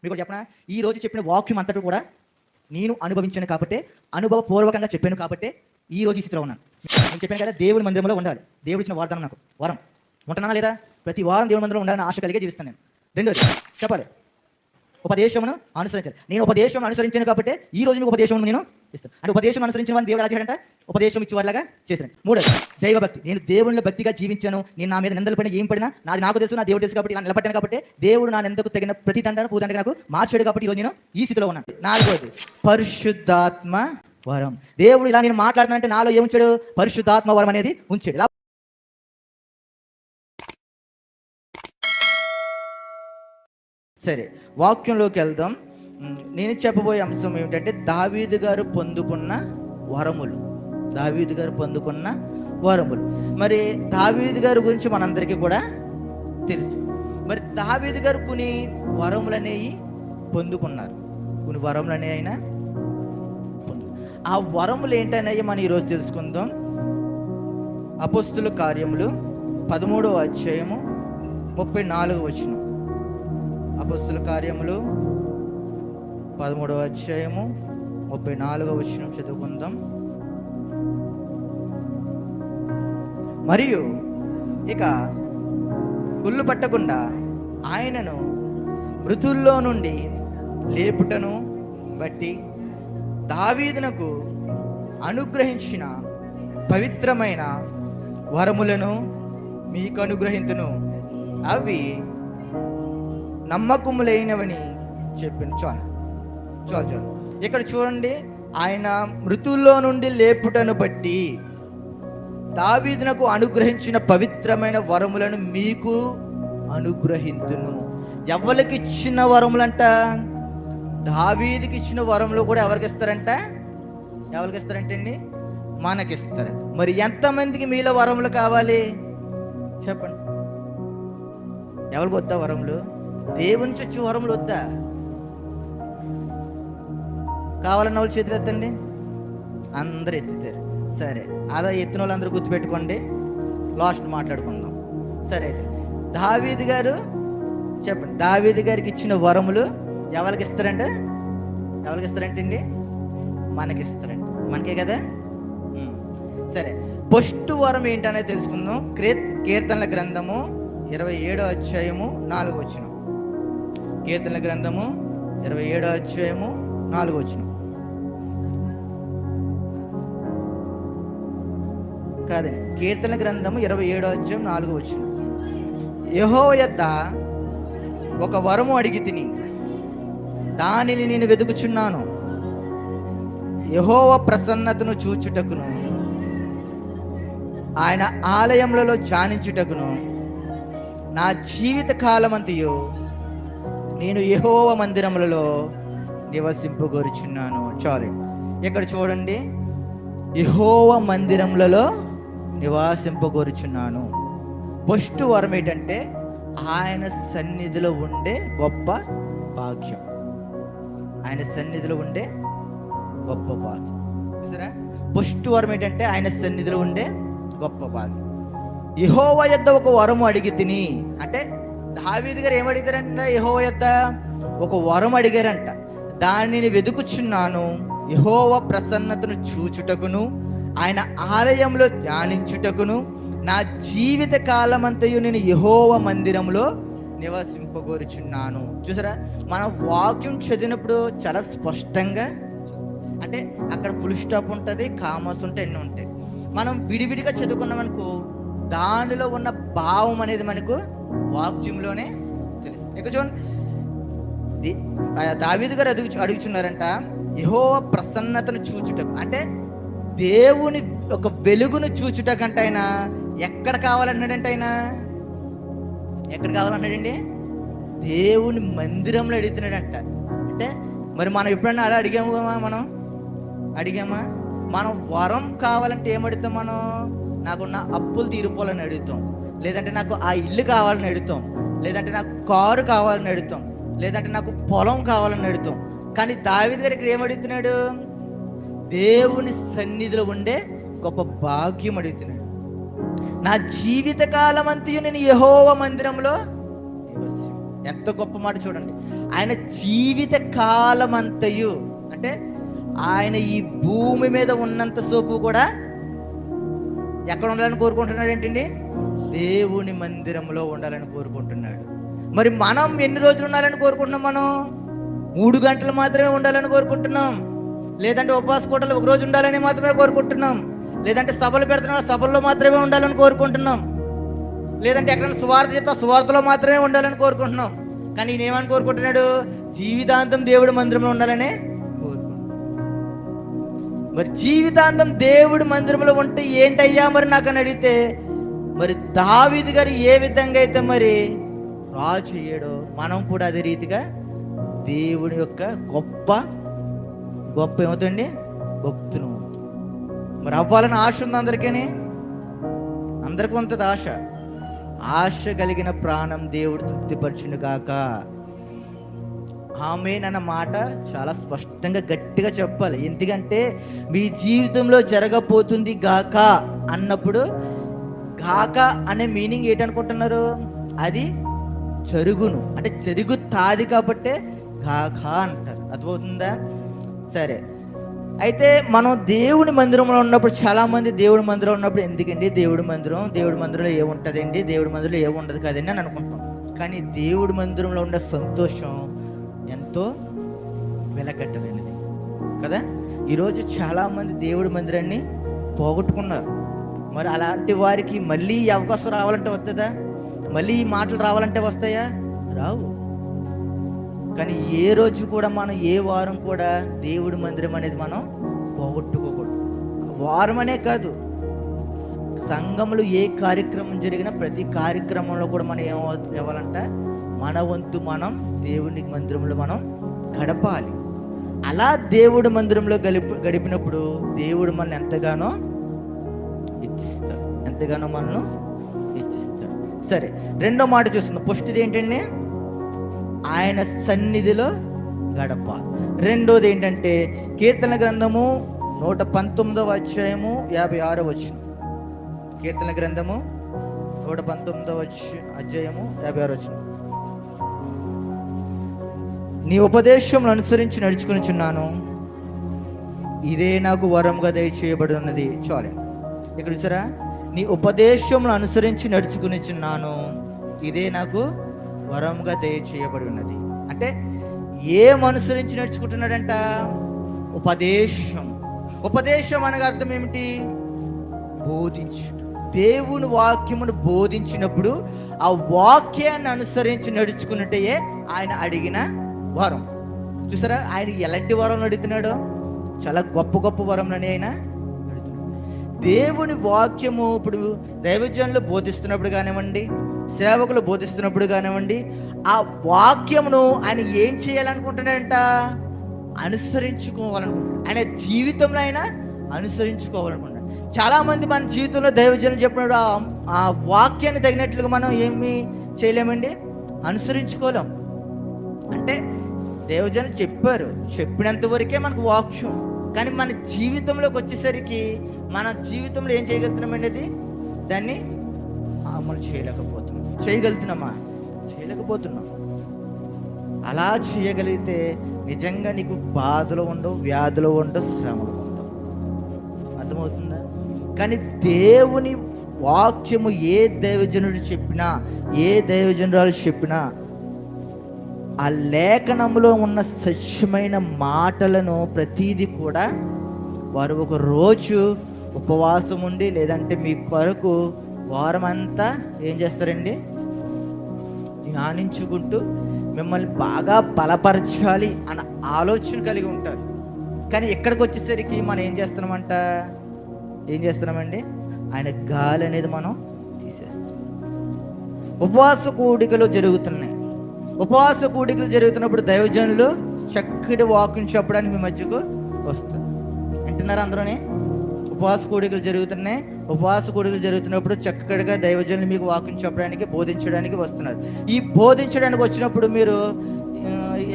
మీకు చెప్పనా, ఈ రోజు చెప్పిన వాక్యం అంతటా కూడా నేను అనుభవించాను కాబట్టి, అనుభవపూర్వకంగా చెప్పాను కాబట్టి ఈ రోజు ఈ స్థితిలో ఉన్నాను. నేను చెప్పాను కదా, దేవుడి మందిరంలో ఉండాలి. దేవుడు ఇచ్చిన వాగ్దానం నాకు వరం. ఉంటున్నానా లేదా? ప్రతి వారం దేవుడి మందిరంలో ఉండాలని ఆశ కలిగే జీవిస్తాను నేను. రెండోది చెప్పాలి, ఉపదేశమును అనుసరించాలి. నేను ఉపదేశం అనుసరించాను కాబట్టి ఈ రోజు మీకు ఉపదేశం నేను ఇస్తాను. అంటే ఉపదేశం అనుసరించిన వాడిని దేవుడు రాజాడంటే ఉపదేశం ఇచ్చేవాళ్ళగా చేశాను. మూడోది దైవభక్తి. నేను దేవుళ్ళ భక్తిగా జీవించాను. నేను నా మీద నిందలు పడిన ఏం పడినా నాది నాకు తెలుసు, నా దేవుడు తెలుసు కాబట్టి ఇలా నిలబడ్డాను కాబట్టి దేవుడు నా నిందకు తగిన ప్రతి దండన పూదండగా నాకు మార్చాడు కాబట్టి ఈరోజు నేను ఈ స్థితిలో ఉన్నాను. నాలుగోది పరిశుద్ధాత్మ వరం. దేవుడు ఇలా నేను మాట్లాడుతానంటే నాలో ఏముంచాడు? పరిశుద్ధాత్మ వరం అనేది ఉంచాడు. సరే, వాక్యంలోకి వెళ్దాం. నేను చెప్పబోయే అంశం ఏమిటంటే దావీదు గారు పొందుకున్న వరములు. దావీదు గారు పొందుకున్న వరములు. మరి దావీదు గారి గురించి మనందరికీ కూడా తెలుసు. మరి దావీదు గారు కొన్ని వరములు అనేవి పొందుకున్నారు. కొన్ని వరములు అనేవి ఆయన ఆ వరములు ఏంటనేవి మనం ఈరోజు తెలుసుకుందాం. అపోస్తుల కార్యములు 13వ అధ్యాయము 34వ వచనం. అపోస్తుల కార్యములు 13వ అధ్యాయము 34వ వచనం చదువుకుందాం. మరియు ఇక కుళ్ళు పట్టకుండా ఆయనను మృతుల్లో నుండి లేపుటను బట్టి దావీదునకు అనుగ్రహించిన పవిత్రమైన వరములను మీకు అనుగ్రహింతును, అవి నమ్మకములైనవని చెప్పింది. చాలు. ఇక్కడ చూడండి, ఆయన మృతుల్లో నుండి లేపుటను బట్టి దావీదునకు అనుగ్రహించిన పవిత్రమైన వరములను మీకు అనుగ్రహింతును. ఎవరికి ఇచ్చిన వరములంట? దావీదుకి ఇచ్చిన వరములు కూడా ఎవరికి ఇస్తారంట? ఎవరికి ఇస్తారంటే అండి? మనకిస్తారంట. మరి ఎంతమందికి మీలో వరములు కావాలి చెప్పండి? ఎవరికి వద్దా వరములు? దేవుని నుంచి వచ్చే వరములు వద్దా? కావాలన్న వాళ్ళు చేతులు ఎత్తండి. అందరూ ఎత్తుతారు. సరే, అలా ఎత్తిన వాళ్ళు అందరూ గుర్తుపెట్టుకోండి. లాస్ట్ మాట్లాడుకుందాం. సరే, అయితే దావీదు గారు చెప్పండి, దావీదు గారికి ఇచ్చిన వరములు ఎవరికి ఇస్తారంటే? ఎవరికి ఇస్తారంటే అండి? మనకి ఇస్తారంట. మనకే కదా. సరే, ఫస్ట్ వరం ఏంటనేది తెలుసుకుందాం. కీర్తనల గ్రంథము 27వ అధ్యాయము 4వ వచనం. కీర్తనల గ్రంథము 27వ అధ్యాయము 4వ వచనం. కాదే, కీర్తనల గ్రంథము 27వ అధ్యాయం 4వ వచనం. యెహోవా యొద్ద ఒక వరము అడిగి తిని దానిని నేను వెతుకుచున్నాను, యెహోవా ప్రసన్నతను చూచుటకును ఆయన ఆలయములలో ధ్యానించుటకును నా జీవిత కాలమంతయు నేను యెహోవా మందిరములలో నివసింపగోరుచున్నాను. చాలు. ఇక్కడ చూడండి, యెహోవా మందిరములలో నివాసింపగోరుచున్నాను. ఫస్ట్ వరం ఏంటంటే ఆయన సన్నిధిలో ఉండే గొప్ప భాగ్యం. ఆయన సన్నిధిలో ఉండే గొప్ప భాగ్యం. చూసారా? ఫస్ట్ వరం ఏంటంటే ఆయన సన్నిధిలో ఉండే గొప్ప భాగ్యం. యెహోవా యొద్ద ఒక వరము అడిగి తిని అంటే దావీదు గారు ఏమడిగారంట? యెహోవా యొద్ద ఒక వరం అడిగారంట. దానిని వెతుకుచున్నాను, యెహోవా ప్రసన్నతను చూచుటకును ఆయన ఆలయంలో ధ్యానించుటకును నా జీవిత కాలమంతయు నేను యెహోవా మందిరంలో నివసింపగోరుచున్నాను. చూసారా? మనం వాక్యం చదివినప్పుడు చాలా స్పష్టంగా, అంటే అక్కడ ఫుల్ స్టాప్ ఉంటుంది, కామర్స్ ఉంటాయి, ఎన్ని ఉంటాయి. మనం విడివిడిగా చదువుకున్నామనుకో దానిలో ఉన్న భావం అనేది మనకు వాక్యంలోనే తెలుసు. ఇక్కడ చూడండి, దావీదు గారు అడుగుచున్నారంట యెహోవా ప్రసన్నతను చూచుటకు. అంటే దేవుని ఒక వెలుగును చూచుటకంటే ఆయన ఎక్కడ కావాలన్నాడంటే, ఆయన ఎక్కడ కావాలన్నాడండి? దేవుని మందిరంలో అడుగుతున్నాడంట. అంటే మరి మనం ఎప్పుడన్నా అలా అడిగామా? మనం వరం కావాలంటే ఏమడుగుతాం? మనం నాకున్న అప్పులు తీరిపోవాలని అడుగుతాం, లేదంటే నాకు ఆ ఇల్లు కావాలని అడుగుతాం, లేదంటే నాకు కారు కావాలని అడుగుతాం, లేదంటే నాకు పొలం కావాలని అడుగుతాం. కానీ దావీదు గారు ఇక్కడ ఏమడుగుతున్నాడు? దేవుని సన్నిధిలో ఉండే గొప్ప భాగ్యం అడుగుతున్నాడు. నా జీవిత కాలం అంతయు నేను యెహోవా మందిరంలో. ఎంత గొప్ప మాట చూడండి. ఆయన జీవిత కాలమంతయు, అంటే ఆయన ఈ భూమి మీద ఉన్నంత సేపు కూడా ఎక్కడ ఉండాలని కోరుకుంటున్నాడు ఏంటండి? దేవుని మందిరంలో ఉండాలని కోరుకుంటున్నాడు. మరి మనం ఎన్ని రోజులు ఉండాలని కోరుకుంటున్నాం? మనం 3 గంటలు మాత్రమే ఉండాలని కోరుకుంటున్నాం, లేదంటే ఉపవాస కూటలు 1 రోజు ఉండాలని మాత్రమే కోరుకుంటున్నాం, లేదంటే సభలు పెడుతున్న సభల్లో మాత్రమే ఉండాలని కోరుకుంటున్నాం, లేదంటే ఎక్కడైనా సువార్త చెప్తా సువార్తలో మాత్రమే ఉండాలని కోరుకుంటున్నాం. కానీ ఈయన ఏమని కోరుకుంటున్నాడు? జీవితాంతం దేవుడి మందిరంలో ఉండాలని కోరుకుంటున్నాడు. మరి జీవితాంతం దేవుడి మందిరంలో ఉంటే ఏంటయ్యా మరి నాకు అని అడిగితే, మరి దావీదు గారు ఏ విధంగా అయితే మరి రాజు అయ్యాడో మనం కూడా అదే రీతిగా దేవుడి యొక్క గొప్ప ఏమవుతుంది? భక్తులు. మరి అవ్వాలని ఆశ ఉంది అందరికీ ఉంటుంది ఆశ. ఆశ కలిగిన ప్రాణం దేవుడు తృప్తిపరచును గాక. ఆమేన్ అన్న మాట చాలా స్పష్టంగా గట్టిగా చెప్పాలి. ఎందుకంటే మీ జీవితంలో జరగబోతుంది గాక అన్నప్పుడు, గాక అనే మీనింగ్ ఏంటనుకుంటున్నారు? అది జరుగును, అంటే జరుగుతాది కాబట్టే గాక అంటారు. అర్థమవుతుందా? సరే, అయితే మనం దేవుడి మందిరంలో ఉన్నప్పుడు, చాలా మంది దేవుడి మందిరంలో ఉన్నప్పుడు ఎందుకండి దేవుడి మందిరంలో ఏముంటుందండి, దేవుడి మందిరంలో ఏముండదు కదండి అని అనుకుంటాం. కానీ దేవుడి మందిరంలో ఉండే సంతోషం ఎంతో వెలకట్టలేనిది కదా. ఈరోజు చాలామంది దేవుడి మందిరాన్ని పోగొట్టుకున్నారు. మరి అలాంటి వారికి మళ్ళీ ఈ అవకాశం రావాలంటే వస్తుందా? మళ్ళీ ఈ మాటలు రావాలంటే వస్తాయా? రావు. కానీ ఏ రోజు కూడా మనం, ఏ వారం కూడా దేవుడి మందిరం అనేది మనం పోగొట్టుకోకూడదు. వారం అనే కాదు, సంఘంలో ఏ కార్యక్రమం జరిగినా ప్రతి కార్యక్రమంలో కూడా మనం ఏమవ్వాలంట? మన వంతు మనం దేవుని మందిరంలో మనం గడపాలి. అలా దేవుడి మందిరంలో గడిపినప్పుడు దేవుడు మనల్ని ఎంతగానో మనల్ని హెచ్చిస్తాడు. సరే, రెండో మాట చూస్తున్నాం. ఫస్ట్ది ఏంటంటే ఆయన సన్నిధిలో గడప. రెండోది ఏంటంటే కీర్తన గ్రంథము 119వ అధ్యాయము 56వ వచనం. కీర్తన గ్రంథము 119వ అధ్యాయము 56వ వచనం. నీ ఉపదేశములను అనుసరించి నడుచుకొనిచున్నాను, ఇదే నాకు వరంగా దయచేయబడి ఉన్నది. చాలు, ఇక్కడ చూసారా? నీ ఉపదేశములను అనుసరించి నడుచుకొనిచున్నాను, ఇదే నాకు వరంగా దయచేయబడి ఉన్నది. అంటే ఏం అనుసరించి నడుచుకుంటున్నాడంట? ఉపదేశం అనగా అర్థం ఏమిటి? బోధించు. దేవుని వాక్యమును బోధించినప్పుడు ఆ వాక్యాన్ని అనుసరించి నడుచుకున్నట్టే ఆయన అడిగిన వరం. చూసారా? ఆయన ఎలాంటి వరం అడుగుతున్నాడో? చాలా గొప్ప వరంలని ఆయన అడుగుతున్నాడు. దేవుని వాక్యము ఇప్పుడు దైవజనులు బోధిస్తున్నప్పుడు కానివ్వండి, సేవకులు బోధిస్తున్నప్పుడు కానివ్వండి, ఆ వాక్యమును ఆయన ఏం చేయాలనుకుంటున్నాడంట? అనుసరించుకోవాలనుకుంటున్నాడు. ఆయన జీవితంలో ఆయన అనుసరించుకోవాలనుకుంటున్నాడు. చాలా మంది మన జీవితంలో దైవజనులు చెప్పినప్పుడు ఆ వాక్యాన్ని తగినట్లుగా మనం ఏమి చేయలేమండి, అనుసరించుకోలేం. అంటే దైవజనులు చెప్పినంత వరకే మనకు వాక్యం. కానీ మన జీవితంలోకి వచ్చేసరికి మన జీవితంలో ఏం చేయగలుగుతున్నామండి? అది దాన్ని అమలు చేయగలుగుతున్నామా? చేయలేకపోతున్నాం. అలా చేయగలిగితే నిజంగా నీకు బాధలు ఉండవు, వ్యాధులు ఉండవు, శ్రమలు ఉండవు. అర్థమవుతుందా? కానీ దేవుని వాక్యము ఏ దైవజనుడు చెప్పినా, ఏ దైవజనురాలు చెప్పినా, ఆ లేఖనంలో ఉన్న సత్యమైన మాటలను ప్రతీది కూడా వారు ఒక రోజు ఉపవాసం ఉండి, లేదంటే మీ కొరకు వారం అంతా ఏం చేస్తారండి? ధ్యానించుకుంటూ మిమ్మల్ని బాగా బలపరచాలి అన్న ఆలోచన కలిగి ఉంటారు. కానీ ఇక్కడికి వచ్చేసరికి మనం ఏం చేస్తున్నామండి? ఆయన గాలి అనేది మనం తీసేస్తాం. ఉపవాస కూడికలు జరుగుతున్నప్పుడు దైవజనులు చక్కటి వాక్యం చెప్పడానికి మీ మధ్యకు వస్తారు. వింటున్నారు అందరూనే? ఉపవాస కూడికలు జరుగుతున్నప్పుడు చక్కగా దైవజనులు మీకు వాక్యం చెప్పడానికి, బోధించడానికి వస్తున్నారు. ఈ బోధించడానికి వచ్చినప్పుడు మీరు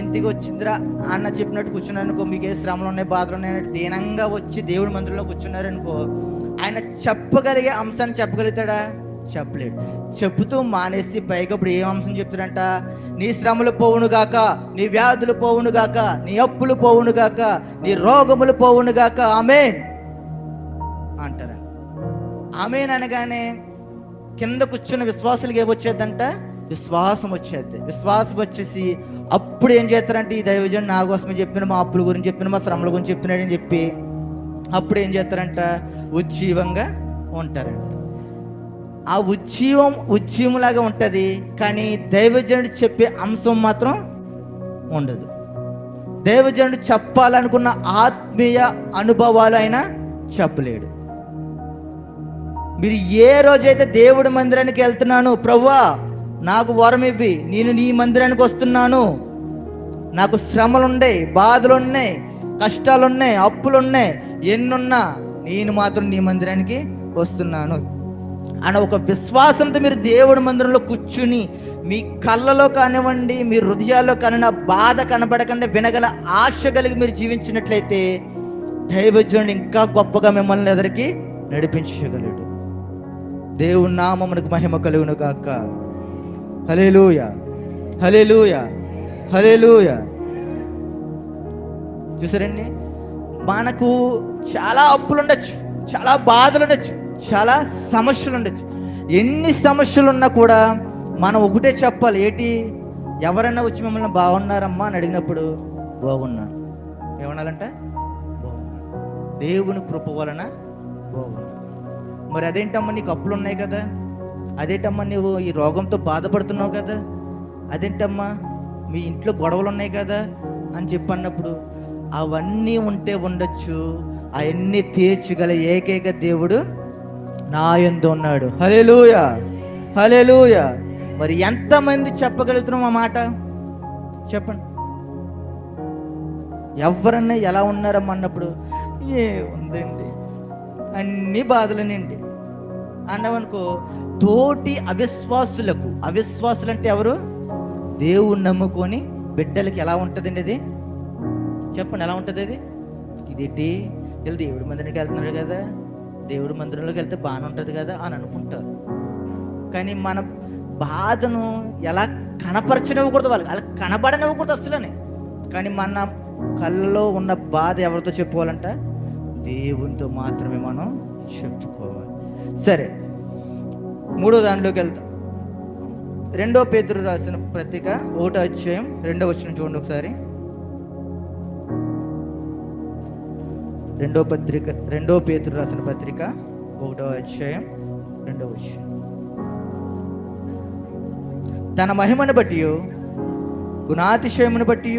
ఇంటికి వచ్చిందిరా అన్న చెప్పినట్టు కూర్చున్నారనుకో, మీకు ఏ శ్రమలు ఉన్నాయి, బాధలు ఉన్నాయన్నట్టు దీనంగా వచ్చి దేవుడి మందిరంలో కూర్చున్నారనుకో, ఆయన చెప్పగలిగే అంశాన్ని చెప్పగలుగుతాడా? చెప్పలేడు. చెబుతూ మానేసి పైగా ఇప్పుడు ఏం అంశం చెప్తాడంట? నీ శ్రమలు పోవునుగాక, నీ వ్యాధులు పోవునుగాక, నీ అప్పులు పోవునుగాక, నీ రోగములు పోవునుగాక, ఆమేన్ అంటారు. ఆమేన్ అనగానే కింద కూర్చున్న విశ్వాసులకి ఏమొచ్చేద్దంట? విశ్వాసం వచ్చేది. విశ్వాసం వచ్చేసి అప్పుడు ఏం చేస్తారంటే, ఈ దైవజన్ నా కోసమే చెప్పిన, మా అప్పుల గురించి చెప్పిన, మా శ్రమల గురించి చెప్పినాడని చెప్పి అప్పుడు ఏం చేస్తారంట? ఉజ్జీవంగా ఉంటారంట. ఆ ఉజ్జీవంలాగా ఉంటుంది, కానీ దైవజనుడు చెప్పే అంశం మాత్రం ఉండదు. దైవజనుడు చెప్పాలనుకున్న ఆత్మీయ అనుభవాలు అయినా చెప్పలేడు. మీరు ఏ రోజైతే దేవుడి మందిరానికి వెళ్తున్నాను, ప్రభువా నాకు వరం ఇవ్వి, నేను నీ మందిరానికి వస్తున్నాను, నాకు శ్రమలున్నాయి, బాధలున్నాయి, కష్టాలున్నాయి, అప్పులున్నాయి, ఎన్నున్నా నేను మాత్రం నీ మందిరానికి వస్తున్నాను అన్న ఒక విశ్వాసంతో మీరు దేవుడి మందిరంలో కూర్చుని మీ కళ్ళలో కానివ్వండి, మీ హృదయాల్లో కానివ్వండి, ఆ బాధ కనబడకుండా వినగల ఆశ కలిగి మీరు జీవించినట్లయితే దైవజనుడు ఇంకా గొప్పగా మిమ్మల్ని ఎదురికి నడిపించగలడు. దేవుని నామమునకు మహిమ కలుగును గాక. హల్లెలూయా, హల్లెలూయా, హల్లెలూయా. చూసారండి, మనకు చాలా అప్పులు ఉండొచ్చు, చాలా బాధలు ఉండొచ్చు, చాలా సమస్యలు ఉండొచ్చు. ఎన్ని సమస్యలు ఉన్నా కూడా మనం ఒకటే చెప్పాలి, ఏంటి? ఎవరైనా వచ్చి మిమ్మల్ని బాగున్నారమ్మా అని అడిగినప్పుడు బాగున్నాను ఏమనాలంట? బాగున్నాను, దేవుని కృప వలన బాగున్నాను. మరి అదేంటమ్మా నీకు అప్పులు ఉన్నాయి కదా, అదేంటమ్మా నువ్వు ఈ రోగంతో బాధపడుతున్నావు కదా, అదేంటమ్మా మీ ఇంట్లో గొడవలు ఉన్నాయి కదా అని చెప్పన్నప్పుడు అవన్నీ ఉంటే ఉండొచ్చు, అవన్నీ తీర్చగల ఏకైక దేవుడు నా యందు ఉన్నాడు. హల్లెలూయా, హల్లెలూయా. మరి ఎంతమంది చెప్పగలుగుతున్నాం ఆ మాట? చెప్పండి. ఎవరన్నా ఎలా ఉన్నారమ్మా అన్నప్పుడు ఏ ఉందండి అన్ని బాధలనండి అన్నవనుకో, తోటి అవిశ్వాసులు అంటే ఎవరు? దేవుణ్ణి నమ్ముకొని బిడ్డలకి ఎలా ఉంటుందండి అది? చెప్పండి, ఎలా ఉంటుంది అది? ఇదేంటి వీళ్ళు దేవుడి మందిరానికి వెళ్తున్నాడు కదా, దేవుడి మందిరంలోకి వెళ్తే బాగానే ఉంటుంది కదా అని అనుకుంటారు. కానీ మన బాధను ఎలా కనపరచనివ్వకూడదు, వాళ్ళకి అలా కనబడనివ్వకూడదు అసలని. కానీ మన కళ్ళలో ఉన్న బాధ ఎవరితో చెప్పుకోవాలంట? దేవునితో మాత్రమే మనం చెప్పుకోవాలి. సరే, మూడో దానిలోకి వెళ్తాం. 2 పేతురు రాసిన పత్రిక 1వ అధ్యాయం 2వ వచనం చూడండి ఒకసారి. 2 పేతురు రాసిన పత్రిక 1వ అధ్యాయం 2వ వచనం. తన మహిమను బట్టి గుణాతిశయమును బట్టి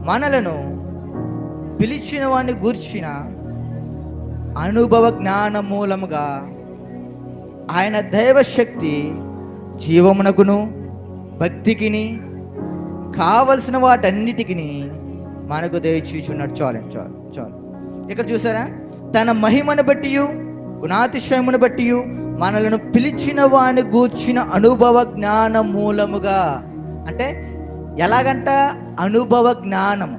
మనలను పిలిచిన వాడిని గూర్చిన అనుభవ జ్ఞాన మూలముగా ఆయన దైవశక్తి జీవమునకును భక్తికిని కావలసిన వాటన్నిటికి మనకు దయచూచున్నాడు. చాలు. ఇక్కడ చూసారా, తన మహిమను బట్టి గుణాతిశయమును బట్టి మనలను పిలిచిన వాని గూర్చిన అనుభవ జ్ఞాన మూలముగా. అంటే ఎలాగంట? అనుభవ జ్ఞానము.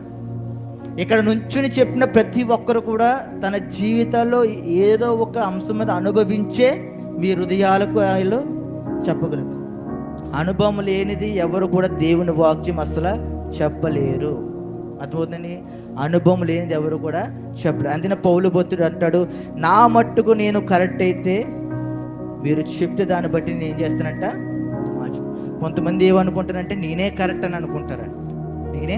ఇక్కడ నుంచుని చెప్పిన ప్రతి ఒక్కరు కూడా తన జీవితాల్లో ఏదో ఒక అంశం మీద అనుభవించే మీ హృదయాలకు ఆయన చెప్పగలరు. అనుభవం లేనిది ఎవరు కూడా దేవుని వాక్యం అసలు చెప్పలేరు. అర్థమవుతుందండి? అనుభవం లేనిది ఎవరు కూడా చెప్పలేరు. అందుకని పౌలు భక్తుడు అంటాడు, నా మట్టుకు నేను కరెక్ట్ అయితే మీరు చెప్తే దాన్ని బట్టి నేను ఏం చేస్తానంట మార్చు. కొంతమంది ఏమనుకుంటారంటే నేనే కరెక్ట్ అని అనుకుంటారంట, నేనే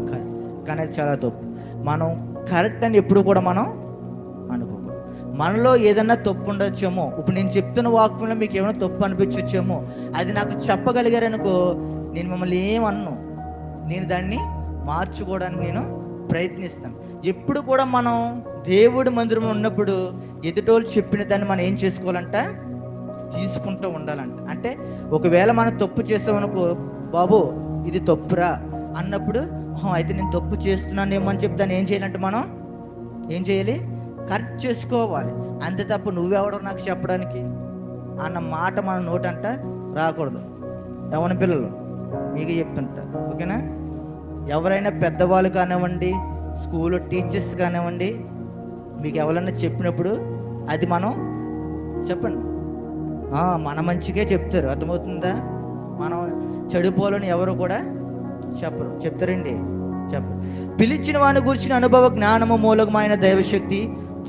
కరెక్ట్. కానీ అది చాలా తప్పు. మనం కరెక్ట్ అని ఎప్పుడు కూడా మనం అనుకోకూడదు. మనలో ఏదన్నా తప్పు ఉండొచ్చేమో, ఇప్పుడు నేను చెప్తున్న వాక్యంలో మీకు ఏమైనా తప్పు అనిపించొచ్చేమో, అది నాకు చెప్పగలిగారనుకో, నేను మిమ్మల్ని ఏమన్ను, నేను దాన్ని మార్చుకోవడానికి నేను ప్రయత్నిస్తాను. ఎప్పుడు కూడా మనం దేవుడి మందిరం ఉన్నప్పుడు ఎదుటోళ్ళు చెప్పిన దాన్ని మనం ఏం చేసుకోవాలంట? తీసుకుంటూ ఉండాలంట. అంటే ఒకవేళ మనం తప్పు చేస్తామనుకో, బాబు ఇది తప్పురా అన్నప్పుడు, అయితే నేను తప్పు చేస్తున్నానేమో అని చెప్పి దాన్ని ఏం చేయాలంటే మనం ఏం చేయాలి? కరెక్ట్ చేసుకోవాలి. అంతే తప్ప నువ్వెవడో నాకు చెప్పడానికి అన్న మాట మన నోటంట రాకూడదు. యవ్వన పిల్లలు మీకు చెప్తుంటా, ఓకేనా? ఎవరైనా పెద్దవాళ్ళు కానివ్వండి, స్కూల్లో టీచర్స్ కానివ్వండి, మీకు ఎవరైనా చెప్పినప్పుడు అది మనం చెప్పండి, మన మంచిగా చెప్తారు. అర్థమవుతుందా? మనం చెడిపోవాలని ఎవరు కూడా చెప్పరు. చెప్తారండి? చెప్పరు. పిలిచిన వాని గురించిన అనుభవ జ్ఞానము మూలకమైన దైవశక్తి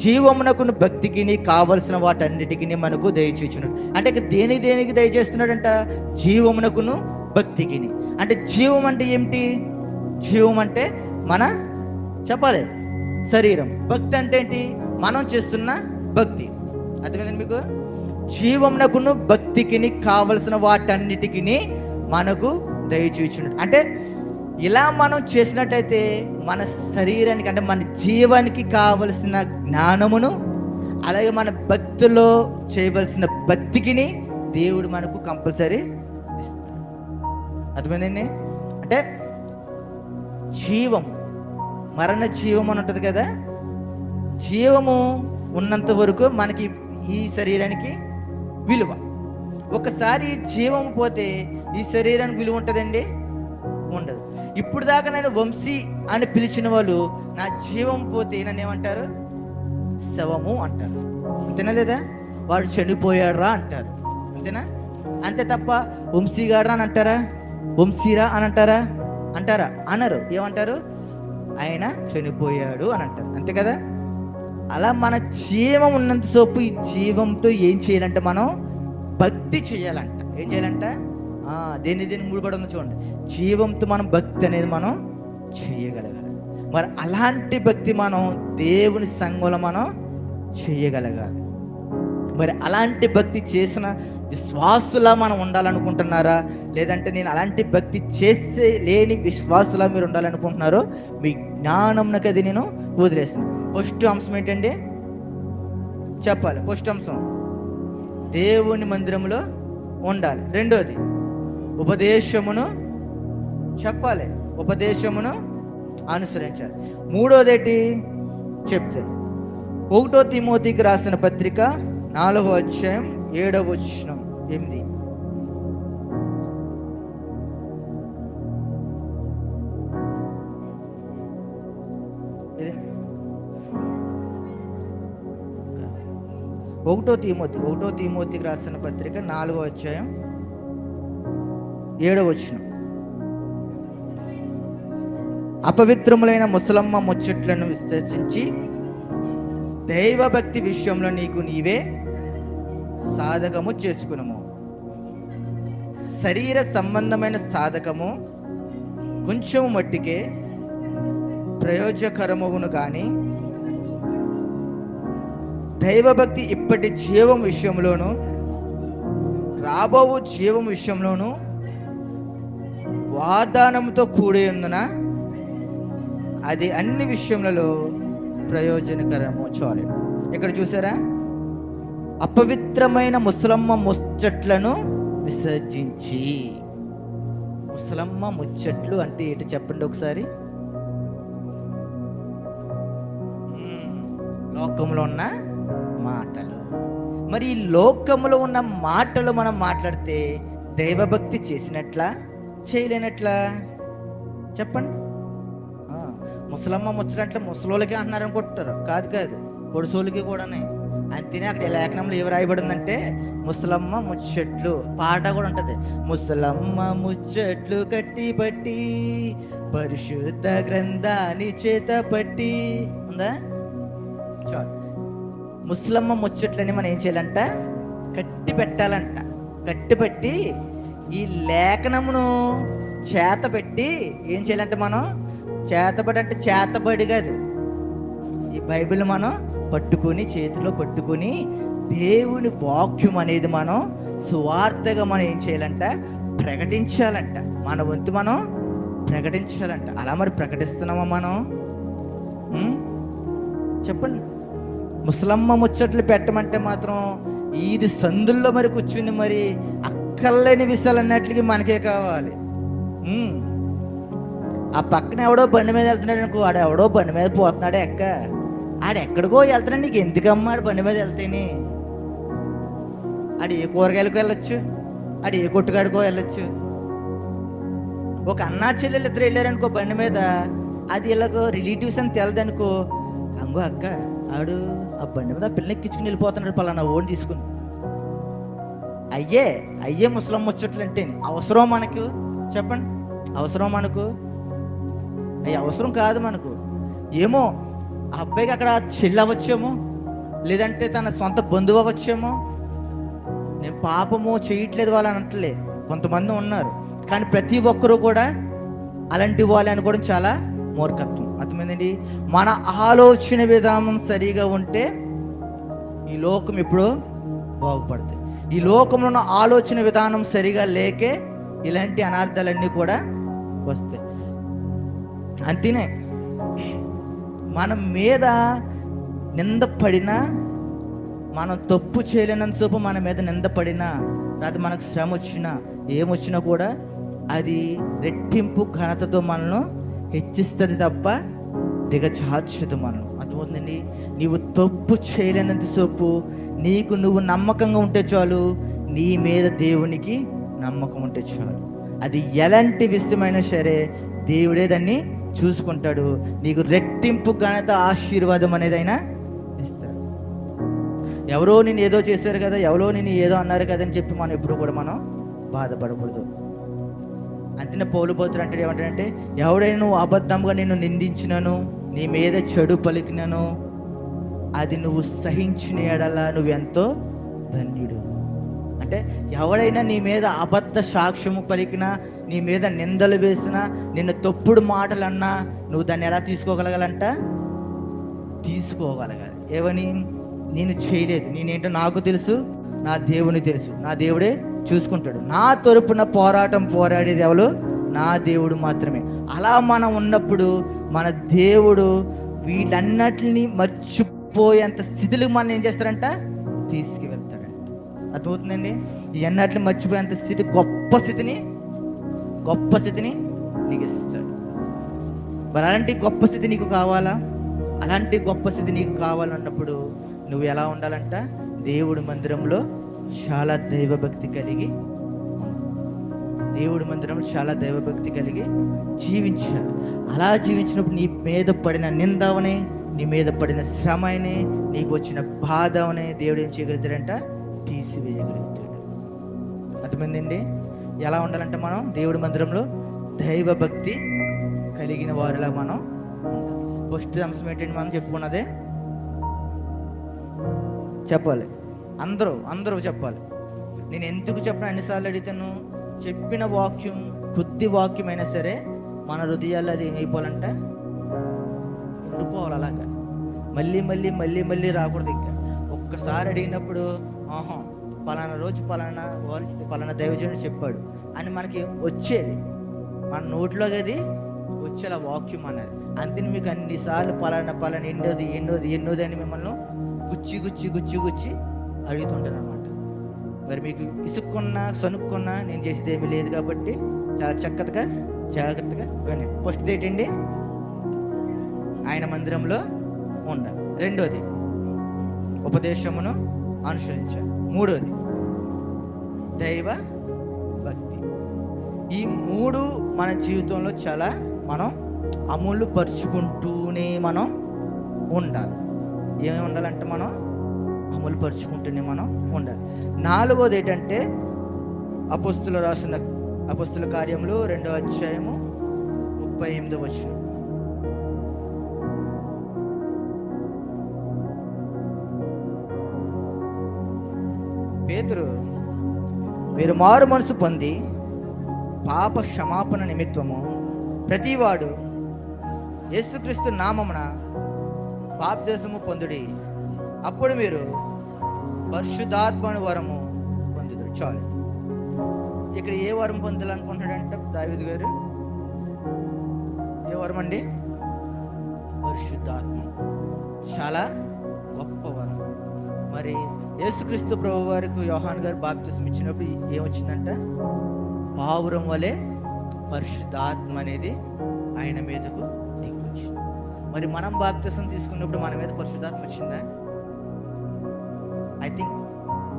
జీవమునకును భక్తికి కావలసిన వాటన్నిటికీ మనకు దయచేస్తున్నాడు. అంటే ఇక్కడ దేనికి దయచేస్తున్నాడంట? జీవమునకును భక్తికి. అంటే జీవం అంటే ఏమిటి? జీవం అంటే మన చెప్పాలి శరీరం. భక్తి అంటే ఏంటి? మనం చేస్తున్న భక్తి. అర్థమైందండి మీకు? జీవమునకును భక్తికి కావలసిన వాటన్నిటికీ మనకు దయచేస్తున్నాడు. అంటే ఇలా మనం చేసినట్టయితే మన శరీరానికి అంటే మన జీవానికి కావలసిన జ్ఞానమును, అలాగే మన భక్తిలో చేయవలసిన భక్తికి దేవుడు మనకు కంపల్సరీ ఇస్తాడు. అర్థమైందండి? అంటే జీవం, మరణ జీవం అని ఉంటుంది కదా, జీవము ఉన్నంత వరకు మనకి ఈ శరీరానికి విలువ. ఒకసారి జీవం పోతే ఈ శరీరానికి విలువ ఉంటుందండి? ఉండదు. ఇప్పుడు దాకా నేను వంశీ అని పిలిచిన వాళ్ళు నా జీవం పోతే నన్ను ఏమంటారు? శవము అంటారు. అంతేనా లేదా? వాడు చనిపోయాడురా అంటారు. అంతేనా? అంతే తప్ప వంశీగాడ్రా అని అంటారా? వంశీరా అని అంటారా? అంటారా? అనరు. ఏమంటారు? ఆయన చనిపోయాడు అని అంటారు. అంతే కదా? అలా మన జీవం ఉన్నంత సేపు ఈ జీవంతో ఏం చేయాలంటే మనం భక్తి చేయాలంట. ఏం చేయాలంట? దేని ముడిపడి ఉందో చూడండి. జీవంతో మనం భక్తి అనేది మనం చేయగలగాలి. మరి అలాంటి భక్తి మనం దేవుని సంఘంలో మనం చేయగలగాలి. మరి అలాంటి భక్తి చేసిన విశ్వాసులా మనం ఉండాలనుకుంటున్నారా? లేదంటే నేను అలాంటి భక్తి చేసే లేని విశ్వాసులా మీరు ఉండాలనుకుంటున్నారో మీ జ్ఞానంకి అది నేను వదిలేస్తాను. ఫస్ట్ అంశం ఏంటండి? చెప్పాలి. ఫస్ట్ అంశం దేవుని మందిరంలో ఉండాలి. రెండోది ఉపదేశమును చెప్పాలి, ఉపదేశమును అనుసరించాలి. మూడోది ఏంటి చెప్తే 1 తిమోతికి రాసిన పత్రిక 4వ అధ్యాయం 7వ వచనం 8. ఒకటో తిమోతికి రాసిన పత్రిక 4వ అధ్యాయం 7వ వచనం. అపవిత్రములైన ముసలమ్మ ముచ్చట్లను విసర్జించి దైవభక్తి విషయంలో నీకు నీవే సాధకము చేసుకునము. శరీర సంబంధమైన సాధకము కొంచెము మట్టికే ప్రయోజకరమగును కానీ దైవభక్తి ఇప్పటి జీవం విషయంలోను రాబో జీవం విషయంలోను వాగ్దానంతో కూడి ఉన్నన అది అన్ని విషయములలో ప్రయోజనకరము. చాలు. ఇక్కడ చూసారా? అపవిత్రమైన ముసలమ్మ ముచ్చట్లను విసర్జించి. ముసలమ్మ ముచ్చట్లు అంటే ఏంటి చెప్పండి ఒకసారి? లోకంలో ఉన్న మాటలు. మరి ఈ లోకంలో ఉన్న మాటలు మనం మాట్లాడితే దైవభక్తి చేసినట్లా చేయలేనట్లా చెప్పండి? ముసలమ్మ ముచ్చటంటే ముసలోళ్ళకి అంటున్నారు అనుకుంటారు. కాదు, పొడుసోళ్ళకి కూడానే. అంతేనే అక్కడ లేఖనంలో ఏమి రాయబడిందంటే ముసలమ్మ ముచ్చట్లు. పాట కూడా ఉంటుంది. ముసలమ్మ ముచ్చట్లు కట్టి పట్టి పరిశుద్ధ గ్రంథాన్ని చేత పట్టి ఉందా? చాలు. ముసలమ్మ ముచ్చట్లని మనం ఏం చేయాలంట? కట్టి పెట్టాలంట. కట్టి పట్టి ఈ లేఖనమును చేత పెట్టి ఏం చేయాలంటే మనం చేతబడి అంటే చేతబడి కాదు, ఈ బైబిల్ మనం పట్టుకొని చేతిలో పట్టుకొని దేవుని వాక్యం అనేది మనం సువార్తగా మనం ఏం చేయాలంట? ప్రకటించాలంట. మన వంతు మనం ప్రకటించాలంట. అలా మరి ప్రకటిస్తున్నామా మనం? చెప్పండి. ముసలమ్మ ముచ్చట్లు పెట్టమంటే మాత్రం ఇది సందుల్లో మరి కూర్చుని మరి అక్కర్లేని విషయాలు అన్నట్లకి మనకే కావాలి. ఆ పక్కన ఎవడో బండి మీద వెళ్తున్నాడు అనుకో, ఆడెవడో బండి మీద పోతున్నాడే ఆడెక్కడికో వెళ్తున్నాడు, నీకు ఎందుకమ్మా ఆడు బండి మీద వెళ్తేనే? ఆడు ఏ కూరగాయలకు వెళ్ళొచ్చు, ఆడు ఏ కొట్టుకాడికో వెళ్ళొచ్చు. ఒక అన్నా చెల్లెలు ఇద్దరు వెళ్ళారనుకో బండి మీద, అది ఇలాగో రిలేటివ్స్ అని తెలదనుకో, అంగో అక్క ఆడు ఆ బండి మీద ఆ పిల్లలు ఎక్కించుకుని వెళ్ళిపోతున్నాడు పలానా ఓన్ తీసుకుని. అయ్యే అయ్యే ముసలం ముచ్చట్లు అంటే అవసరం మనకు? చెప్పండి, అవసరం మనకు? అయ్యి అవసరం కాదు మనకు. ఏమో ఆ అబ్బాయికి అక్కడ చెల్లి అవ్వచ్చేమో, లేదంటే తన సొంత బంధువు అవ్వచ్చేమో. నేను పాపము చేయట్లేదు వాళ్ళు అనట్లే, కొంతమంది ఉన్నారు. కానీ ప్రతి ఒక్కరూ కూడా అలాంటి వాళ్ళు అనుకోవడం చాలా మూర్ఖత్వం. అర్థమైందండి? మన ఆలోచన విధానం సరిగా ఉంటే ఈ లోకం ఎప్పుడో బాగుపడుతుంది. ఈ లోకంలో ఉన్న ఆలోచన విధానం సరిగా లేకే ఇలాంటి అనార్థాలన్నీ కూడా వస్తాయి. అంతేనే, మన మీద నింద పడినా, మనం తప్పు చేయలేనంత సేపు మన మీద నింద పడినా, లేదా మనకు శ్రమ వచ్చినా, ఏమొచ్చినా కూడా అది రెట్టింపు ఘనతతో మనల్ని హెచ్చిస్తుంది తప్ప దిగజార్చదు మనల్ని. అర్థమవుతుందండి? నీవు తప్పు చేయలేనంత సేపు నీకు నువ్వు నమ్మకంగా ఉంటే చాలు, నీ మీద దేవునికి నమ్మకం ఉంటే చాలు. అది ఎలాంటి విషయమైనా సరే దేవుడే దాన్ని చూసుకుంటాడు. నీకు రెట్టింపు ఘనత, ఆశీర్వాదం అనేది అయినా ఇస్తాడు. ఎవరో నేను ఏదో చేశారు కదా, ఎవరో నేను ఏదో అన్నారు కదా అని చెప్పి మనం ఎప్పుడు కూడా మనం బాధపడకూడదు. అంతేనా? పౌలు భక్తుడు అంటే ఏమంటాడంటే, ఎవడైనా నువ్వు అబద్ధంగా నిన్ను నిందించినను, నీ మీద చెడు పలికినను, అది నువ్వు సహించిన ఎడల నువ్వెంతో ధన్యుడు. అంటే ఎవడైనా నీ మీద అబద్ధ సాక్ష్యము పలికినా, నీ మీద నిందలు వేసినా, నిన్ను తప్పుడు మాటలు అన్నా, నువ్వు దాన్ని ఎలా తీసుకోగలగాలంట? తీసుకోగలగాలి. ఏమని? నేను చేయలేదు, నేనేంటో నాకు తెలుసు, నా దేవుని తెలుసు, నా దేవుడే చూసుకుంటాడు, నా తరపున పోరాటం పోరాడేది ఎవరు? నా దేవుడు మాత్రమే. అలా మనం ఉన్నప్పుడు మన దేవుడు వీటన్నిటిని మర్చిపోయేంత స్థితిలో మనం ఏం చేస్తారంట? తీసుకువెళ్తాడంట. అర్థమవుతుందండి? ఈ అన్నిటిని మర్చిపోయేంత స్థితి, గొప్ప స్థితిని నీకు ఇస్తాడు. మరి అలాంటి గొప్ప స్థితి నీకు కావాలా? అలాంటి గొప్ప స్థితి నీకు కావాలన్నప్పుడు నువ్వు ఎలా ఉండాలంట? దేవుడి మందిరంలో చాలా దైవభక్తి కలిగి, దేవుడి మందిరంలో చాలా దైవభక్తి కలిగి జీవించాలి. అలా జీవించినప్పుడు నీ మీద పడిన నిందవనే, నీ మీద పడిన శ్రమ అయినే, నీకు వచ్చిన బాధ అవనే దేవుడు ఏం చేయగలుగుతాడంట? తీసివేయగలుగుతాడు. అర్థమైందండి? ఎలా ఉండాలంటే మనం దేవుడి మందిరంలో దైవభక్తి కలిగిన వారిలా మనం ఉండాలి. ఫస్ట్ అంశం ఏంటంటే మనం చెప్పుకున్నదే చెప్పాలి. అందరూ చెప్పాలి. నేను ఎందుకు చెప్పిన అన్నిసార్లు అడిగితేను, చెప్పిన వాక్యం కొద్ది వాక్యం అయినా సరే మన హృదయాల్లో అది ఏమైపోవాలంట? ఉండిపోవాలి. అలాగా మళ్ళీ మళ్ళీ మళ్ళీ మళ్ళీ రాకూడదు. ఇంకా ఒక్కసారి అడిగినప్పుడు ఆహా పలానా రోజు పలానా దైవజనుడు చెప్పాడు అని మనకి వచ్చేది, మన నోట్లోకి అది వచ్చేలా వాక్యం అన్నది. అంతేని మీకు అన్నిసార్లు పలానా ఎన్నోది అని మిమ్మల్ని గుచ్చి అడుగుతుంటాను అనమాట. మరి మీకు ఇసుక్కున్నా సనుక్కున్నా నేను చేసేది ఏమీ లేదు కాబట్టి చాలా జాగ్రత్తగా వినండి. ఫస్ట్ ఏంటండి? ఆయన మందిరంలో ఉండాలి. రెండోది ఉపదేశమును అనుసరించాలి. మూడోది దైవ భక్తి. ఈ మూడు మన జీవితంలో చాలా మనం అమలు పరుచుకుంటూనే మనం ఉండాలి. ఏమి ఉండాలంటే మనం అమలు పరుచుకుంటూనే మనం ఉండాలి. నాలుగోది ఏంటంటే అపోస్తుల కార్యములు 2వ అధ్యాయము 38వ వచనం. పేతురు, మీరు మారు మనసు పొంది పాప క్షమాపణ నిమిత్తము ప్రతివాడు యేసుక్రీస్తు నామమున బాప్తిస్మము పొందుడి, అప్పుడు మీరు పరిశుద్ధాత్మను వరము పొందుదురు. చాలు. ఇక్కడ ఏ వరం పొందాలనుకుంటున్నాడంటే దావీదు గారు? ఏ వరం అండి? పరిశుద్ధాత్మ. చాలా గొప్ప వరం. మరి యేసుక్రీస్తు ప్రభు వారికి యోహాను గారు బాప్తిస్మం ఇచ్చినప్పుడు ఏమొచ్చిందంట? పావురం వలె పరిశుద్ధాత్మ అనేది ఆయన మీదకు దిగి వచ్చింది. మరి మనం బాప్తిస్మం తీసుకున్నప్పుడు మన మీద పరిశుద్ధాత్మ వచ్చిందా? ఐ థింక్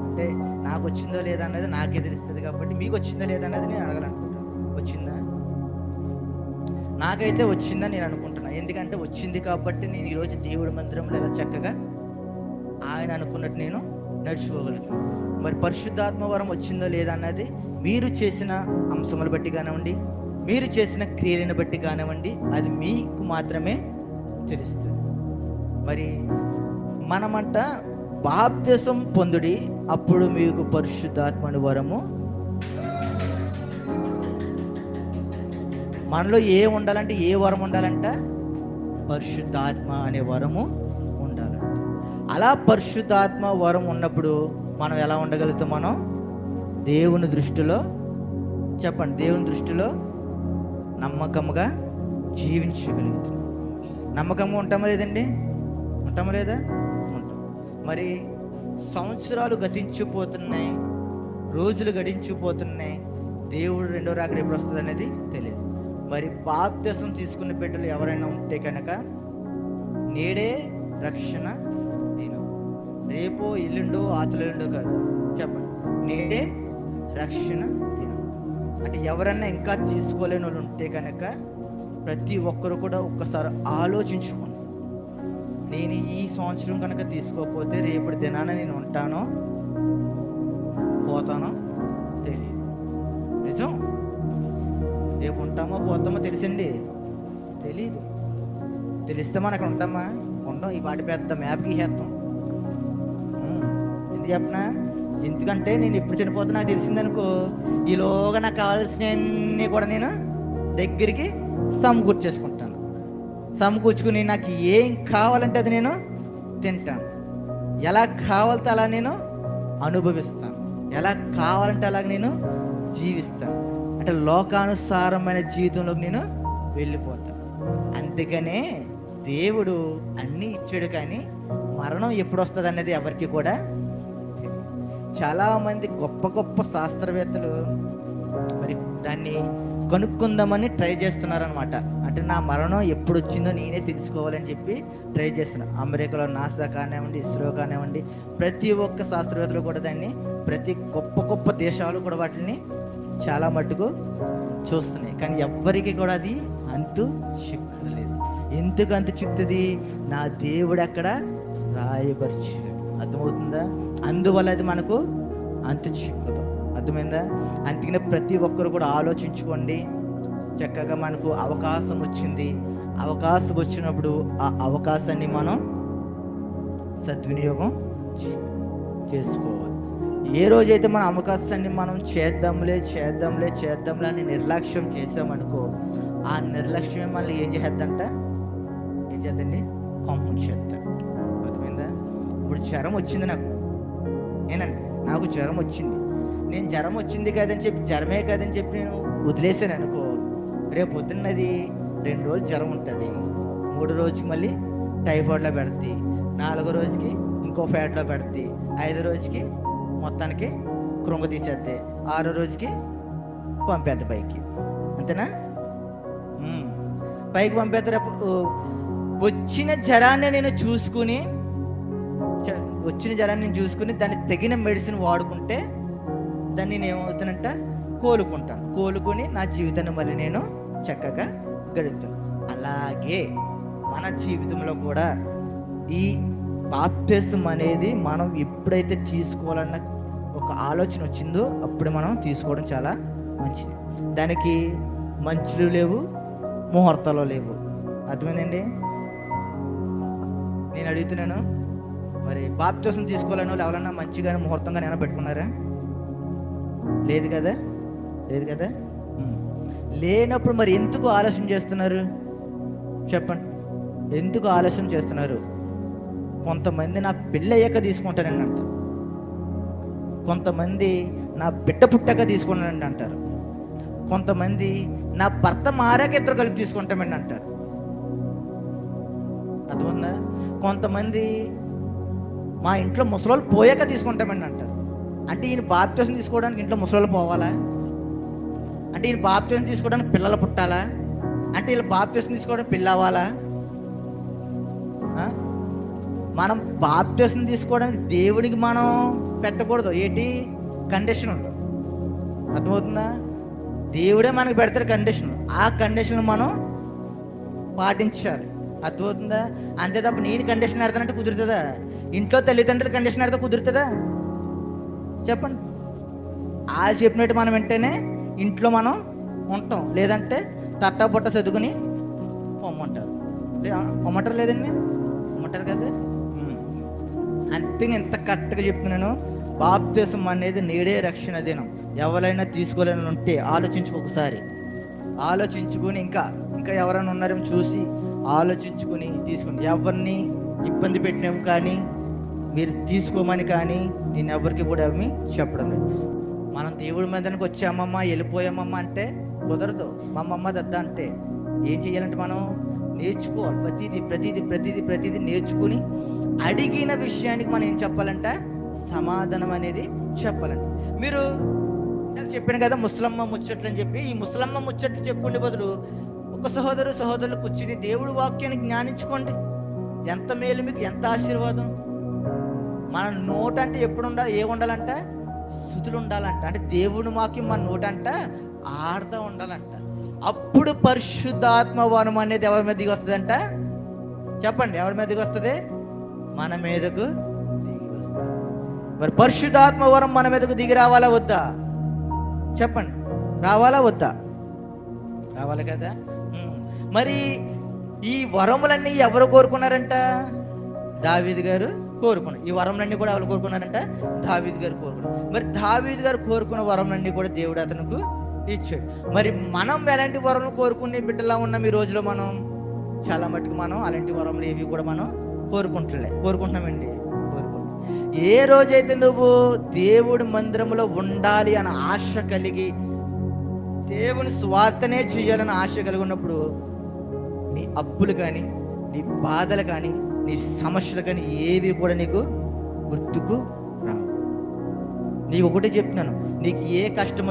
అంటే నాకు వచ్చిందో లేదా అన్నది నాకే తెలుస్తుంది కాబట్టి మీకు వచ్చిందా లేదా అన్నది నేను అడగాలనుకుంటున్నాను. వచ్చిందా? నాకైతే వచ్చిందని నేను అనుకుంటున్నా. ఎందుకంటే వచ్చింది కాబట్టి నేను ఈరోజు దేవుడి మందిరంలో ఎలా చక్కగా ఆయన అనుకున్నట్టు నేను నడుచుకోగలుగుతాం. మరి పరిశుద్ధాత్మ వరం వచ్చిందో లేదా అన్నది మీరు చేసిన అంశములు బట్టి కానివ్వండి, మీరు చేసిన క్రియలను బట్టి కానివ్వండి, అది మీకు మాత్రమే తెలుస్తుంది. మరి మనమంట బాప్తిసం పొందుడి, అప్పుడు మీకు పరిశుద్ధాత్మని వరము. మనలో ఏ ఉండాలంటే, ఏ వరం ఉండాలంట? పరిశుద్ధాత్మ అనే వరము ఉండాలంట. అలా పరిశుద్ధాత్మ వరం ఉన్నప్పుడు మనం ఎలా ఉండగలుగుతాం? మనం దేవుని దృష్టిలో, చెప్పండి, దేవుని దృష్టిలో నమ్మకంగా జీవించగలుగుతాం. నమ్మకంగా ఉంటామా లేదండి? ఉంటామా లేదా? ఉంటాం. మరి సంవత్సరాలు గతించిపోతున్నాయి, రోజులు గడించిపోతున్నాయి, దేవుడు రెండో రాకడ ఎప్పుడు వస్తుంది అనేది తెలియదు. మరి బాప్తిసం తీసుకున్న బిడ్డలు ఎవరైనా ఉంటే కనుక నేడే రక్షణ దినం, రేపో ఎల్లుండో ఆతులుండో కాదు, చెప్పండి, నేడే రక్షణ దినం. అంటే ఎవరన్నా ఇంకా తీసుకోలేని వాళ్ళు ఉంటే కనుక ప్రతి ఒక్కరు కూడా ఒక్కసారి ఆలోచించుకోండి. నేను ఈ సంవత్సరం కనుక తీసుకోకపోతే రేపటి దినాన నేను ఉంటానో పోతానో తెలియదు. నిజం, రేపు ఉంటామో పోతామో తెలిసండి? తెలీదు. తెలిస్తే మనం అక్కడ ఉంటామా? ఉండం. ఈ వాటి పెద్ద మ్యాప్కి చేస్తాం. ఎందుకు చెప్పనా? ఎందుకంటే నేను ఎప్పుడు చనిపోతా నాకు తెలిసిందనుకో, ఈలోగా నాకు కావాల్సినవన్నీ కూడా నేను దగ్గరికి సమకూర్చేసుకుంటాను. సమకూర్చుకుని నాకు ఏం కావాలంటే అది నేను తింటాను, ఎలా కావాలంటే అలా నేను అనుభవిస్తాను, ఎలా కావాలంటే అలాగ నేను జీవిస్తాను. అంటే లోకానుసారమైన జీవితంలోకి నేను వెళ్ళిపోతాను. అందుకనే దేవుడు అన్నీ ఇచ్చాడు, కానీ మరణం ఎప్పుడు వస్తుంది అన్నది ఎవరికి కూడా. చాలామంది గొప్ప గొప్ప శాస్త్రవేత్తలు మరి దాన్ని కనుక్కుందామని ట్రై చేస్తున్నారనమాట. అంటే నా మరణం ఎప్పుడు వచ్చిందో నేనే తెలుసుకోవాలని చెప్పి ట్రై చేస్తున్నారు. అమెరికాలో నాసా కానివ్వండి, ఇస్రో కానివ్వండి, ప్రతి ఒక్క శాస్త్రవేత్తలు కూడా దాన్ని, ప్రతి గొప్ప గొప్ప దేశాలు కూడా వాటిని చాలా మట్టుకు చూస్తున్నాయి. కానీ ఎవ్వరికి కూడా అది అంతు చిక్కలేదు. ఎందుకు అంతు చిక్కుతుంది? నా దేవుడు అక్కడ రాయబరిచాడు. అర్థమవుతుందా? అందువల్ల అది మనకు అంతు చిక్కదు. అర్థమైందా? అందుకనే ప్రతి ఒక్కరు కూడా ఆలోచించుకోండి. చక్కగా మనకు అవకాశం వచ్చింది, అవకాశం వచ్చినప్పుడు ఆ అవకాశాన్ని మనం సద్వినియోగం చేసుకోవాలి. ఏ రోజైతే మన అవకాశాన్ని మనం చేద్దాంలే అని నిర్లక్ష్యం చేసామనుకో, ఆ నిర్లక్ష్యం మళ్ళీ ఏం చేద్దంట? ఏం చేద్దండి? కొంపం చేద్దాం. అర్థమైందా? ఇప్పుడు జ్వరం వచ్చింది నాకు జ్వరం వచ్చింది, నేను జ్వరం వచ్చింది కదని చెప్పి, జ్వరమే కదని చెప్పి నేను వదిలేసాను అనుకో, రేపు పొద్దున్నది 2 రోజులు జ్వరం ఉంటుంది, 3 రోజుకి మళ్ళీ టైఫాయిడ్లో పెడుతుంది, 4వ రోజుకి ఇంకో ఫ్యాట్లో పెడుతుంది, 5వ రోజుకి మొత్తానికి కృంగ తీసేద్ది, 6వ రోజుకి పంపేద్ది పైకి. అంతేనా? పైకి పంపేద్ద. వచ్చిన జ్వరాన్ని నేను చూసుకుని దాన్ని తగిన మెడిసిన్ వాడుకుంటే దాన్ని నేను ఏమవుతానంట? కోలుకుంటాను. నా జీవితాన్ని మళ్ళీ నేను చక్కగా గడుపుతాను. అలాగే మన జీవితంలో కూడా ఈ బాప్తిసం అనేది మనం ఎప్పుడైతే తీసుకోవాలన్న ఒక ఆలోచన వచ్చిందో అప్పుడు మనం తీసుకోవడం చాలా మంచిది. దానికి మంచులు లేవు, ముహూర్తాలు లేవు. అర్థమైందండి? నేను అడుగుతున్నాను, మరి బాప్తిసం తీసుకోవాలని వాళ్ళు ఎవరన్నా మంచిగానే ముహూర్తంగా ఏమైనా పెట్టుకున్నారా? లేదు కదా. లేనప్పుడు మరి ఎందుకు ఆలస్యం చేస్తున్నారు? చెప్పండి, ఎందుకు ఆలస్యం చేస్తున్నారు? కొంతమంది నా పెళ్ళి అయ్యాక తీసుకుంటానండి అంటారు, కొంతమంది నా బిడ్డ పుట్టాక తీసుకున్నానండి అంటారు, కొంతమంది నా భర్త మారాక ఇద్దరు కలిపి తీసుకుంటామండి అంటారు. అర్థమైందా? కొంతమంది మా ఇంట్లో ముసలోళ్ళు పోయాక తీసుకుంటామండి అంటారు. అంటే ఈయన బాప్తిసం తీసుకోవడానికి ఇంట్లో ముసలోళ్ళు పోవాలా? అంటే ఈయన బాప్తిసం తీసుకోవడానికి పిల్లలు పుట్టాలా? అంటే వీళ్ళు బాప్తిసం తీసుకోవడానికి పిల్ల అవ్వాలా? మనం బాప్తిసం తీసుకోవడానికి దేవుడికి మనం పెట్టకూడదు. ఏంటి కండిషన్? అర్థమవుతుందా? దేవుడే మనకు పెడతాడు కండిషన్, ఆ కండిషన్ మనం పాటించాలి. అర్థమవుతుందా? అంతే తప్ప నేను కండిషన్ పెడతానంటే కుదురుతుందా? ఇంట్లో తల్లిదండ్రులు కండిషన్ పెడితే కుదురుతుందా? చెప్పండి. వాళ్ళు చెప్పినట్టు మనం వింటేనే ఇంట్లో మనం ఉంటాం, లేదంటే తట్టా పుట్ట చదువుకుని పొమ్మంటారు. పొమ్మంటారు లేదండి, పొమ్మంటారు కదా. అంతే ఇంత కరెక్ట్గా చెప్తున్నాను. బాప్తిసం అనేది నేడే రక్షణ దినం. ఎవరైనా తీసుకోలేని ఉంటే ఆలోచించుకోకసారి, ఆలోచించుకొని ఇంకా ఎవరైనా ఉన్నారేమో చూసి ఆలోచించుకొని తీసుకోండి. ఎవరిని ఇబ్బంది పెట్టినాము కానీ మీరు తీసుకోమని కానీ నేను ఎవరికి కూడా ఏమి చెప్పడం లేదు. మనం దేవుడి మందిరానికి వచ్చామమ్మా వెళ్ళిపోయామమ్మా అంటే కుదరదు. మా అమ్మ దద్ద అంటే ఏం చేయాలంటే మనం నేర్చుకోవాలి. ప్రతిదీ నేర్చుకుని అడిగిన విషయానికి మనం ఏం చెప్పాలంట, సమాధానం అనేది చెప్పాలంట. మీరు చెప్పాను కదా ముసలమ్మ ముచ్చట్లు అని చెప్పి, ఈ ముసలమ్మ ముచ్చట్లు చెప్పుకునే బదులు ఒక సహోదరులు కూర్చుని దేవుడి వాక్యాన్ని జ్ఞానించుకోండి. ఎంత మేలు మీకు, ఎంత ఆశీర్వాదం. మన నోట అంటే ఎప్పుడు ఉండాలంట, స్తుతులు ఉండాలంట. అంటే దేవుడి వాక్యం మన నోటంట ఆడుతూ ఉండాలంట. అప్పుడు పరిశుద్ధాత్మ వరం అనేది ఎవరి మీద దిగి వస్తుందంట, చెప్పండి. ఎవరి మీద దిగి వస్తుంది? మన మీదకు దిగి వస్తుంది. మరి పరిశుద్ధాత్మ వరం మన మీదకు దిగి రావాలా వద్దా? చెప్పండి. రావాలా వద్దా? రావాలి కదా. మరి ఈ వరములన్నీ ఎవరు కోరుకున్నారంట? దావీదు గారు కోరుకున్నారు. ఈ వరములన్నీ కూడా ఎవరు కోరుకున్నారంట? దావీదు గారు కోరుకున్నారు. మరి దావీదు గారు కోరుకున్న వరములన్నీ కూడా దేవుడు అతనికి ఇచ్చాడు. మరి మనం ఎలాంటి వరములు కోరుకునే బిడ్డలా ఉన్నాం ఈ రోజులో? మనం చాలా మటుకు మనం అలాంటి వరములు ఏవి కూడా మనం కోరుకుంటున్నామండి. ఏ రోజైతే నువ్వు దేవుడి మందిరంలో ఉండాలి అని ఆశ కలిగి, దేవుని స్వార్థనే చేయాలని ఆశ కలిగి ఉన్నప్పుడు నీ అప్పులు కానీ, నీ బాధలు కానీ, నీ సమస్యలు కానీ ఏవి కూడా నీకు గుర్తుకు రావు. నీకు ఒకటే చెప్తున్నాను, నీకు ఏ కష్టం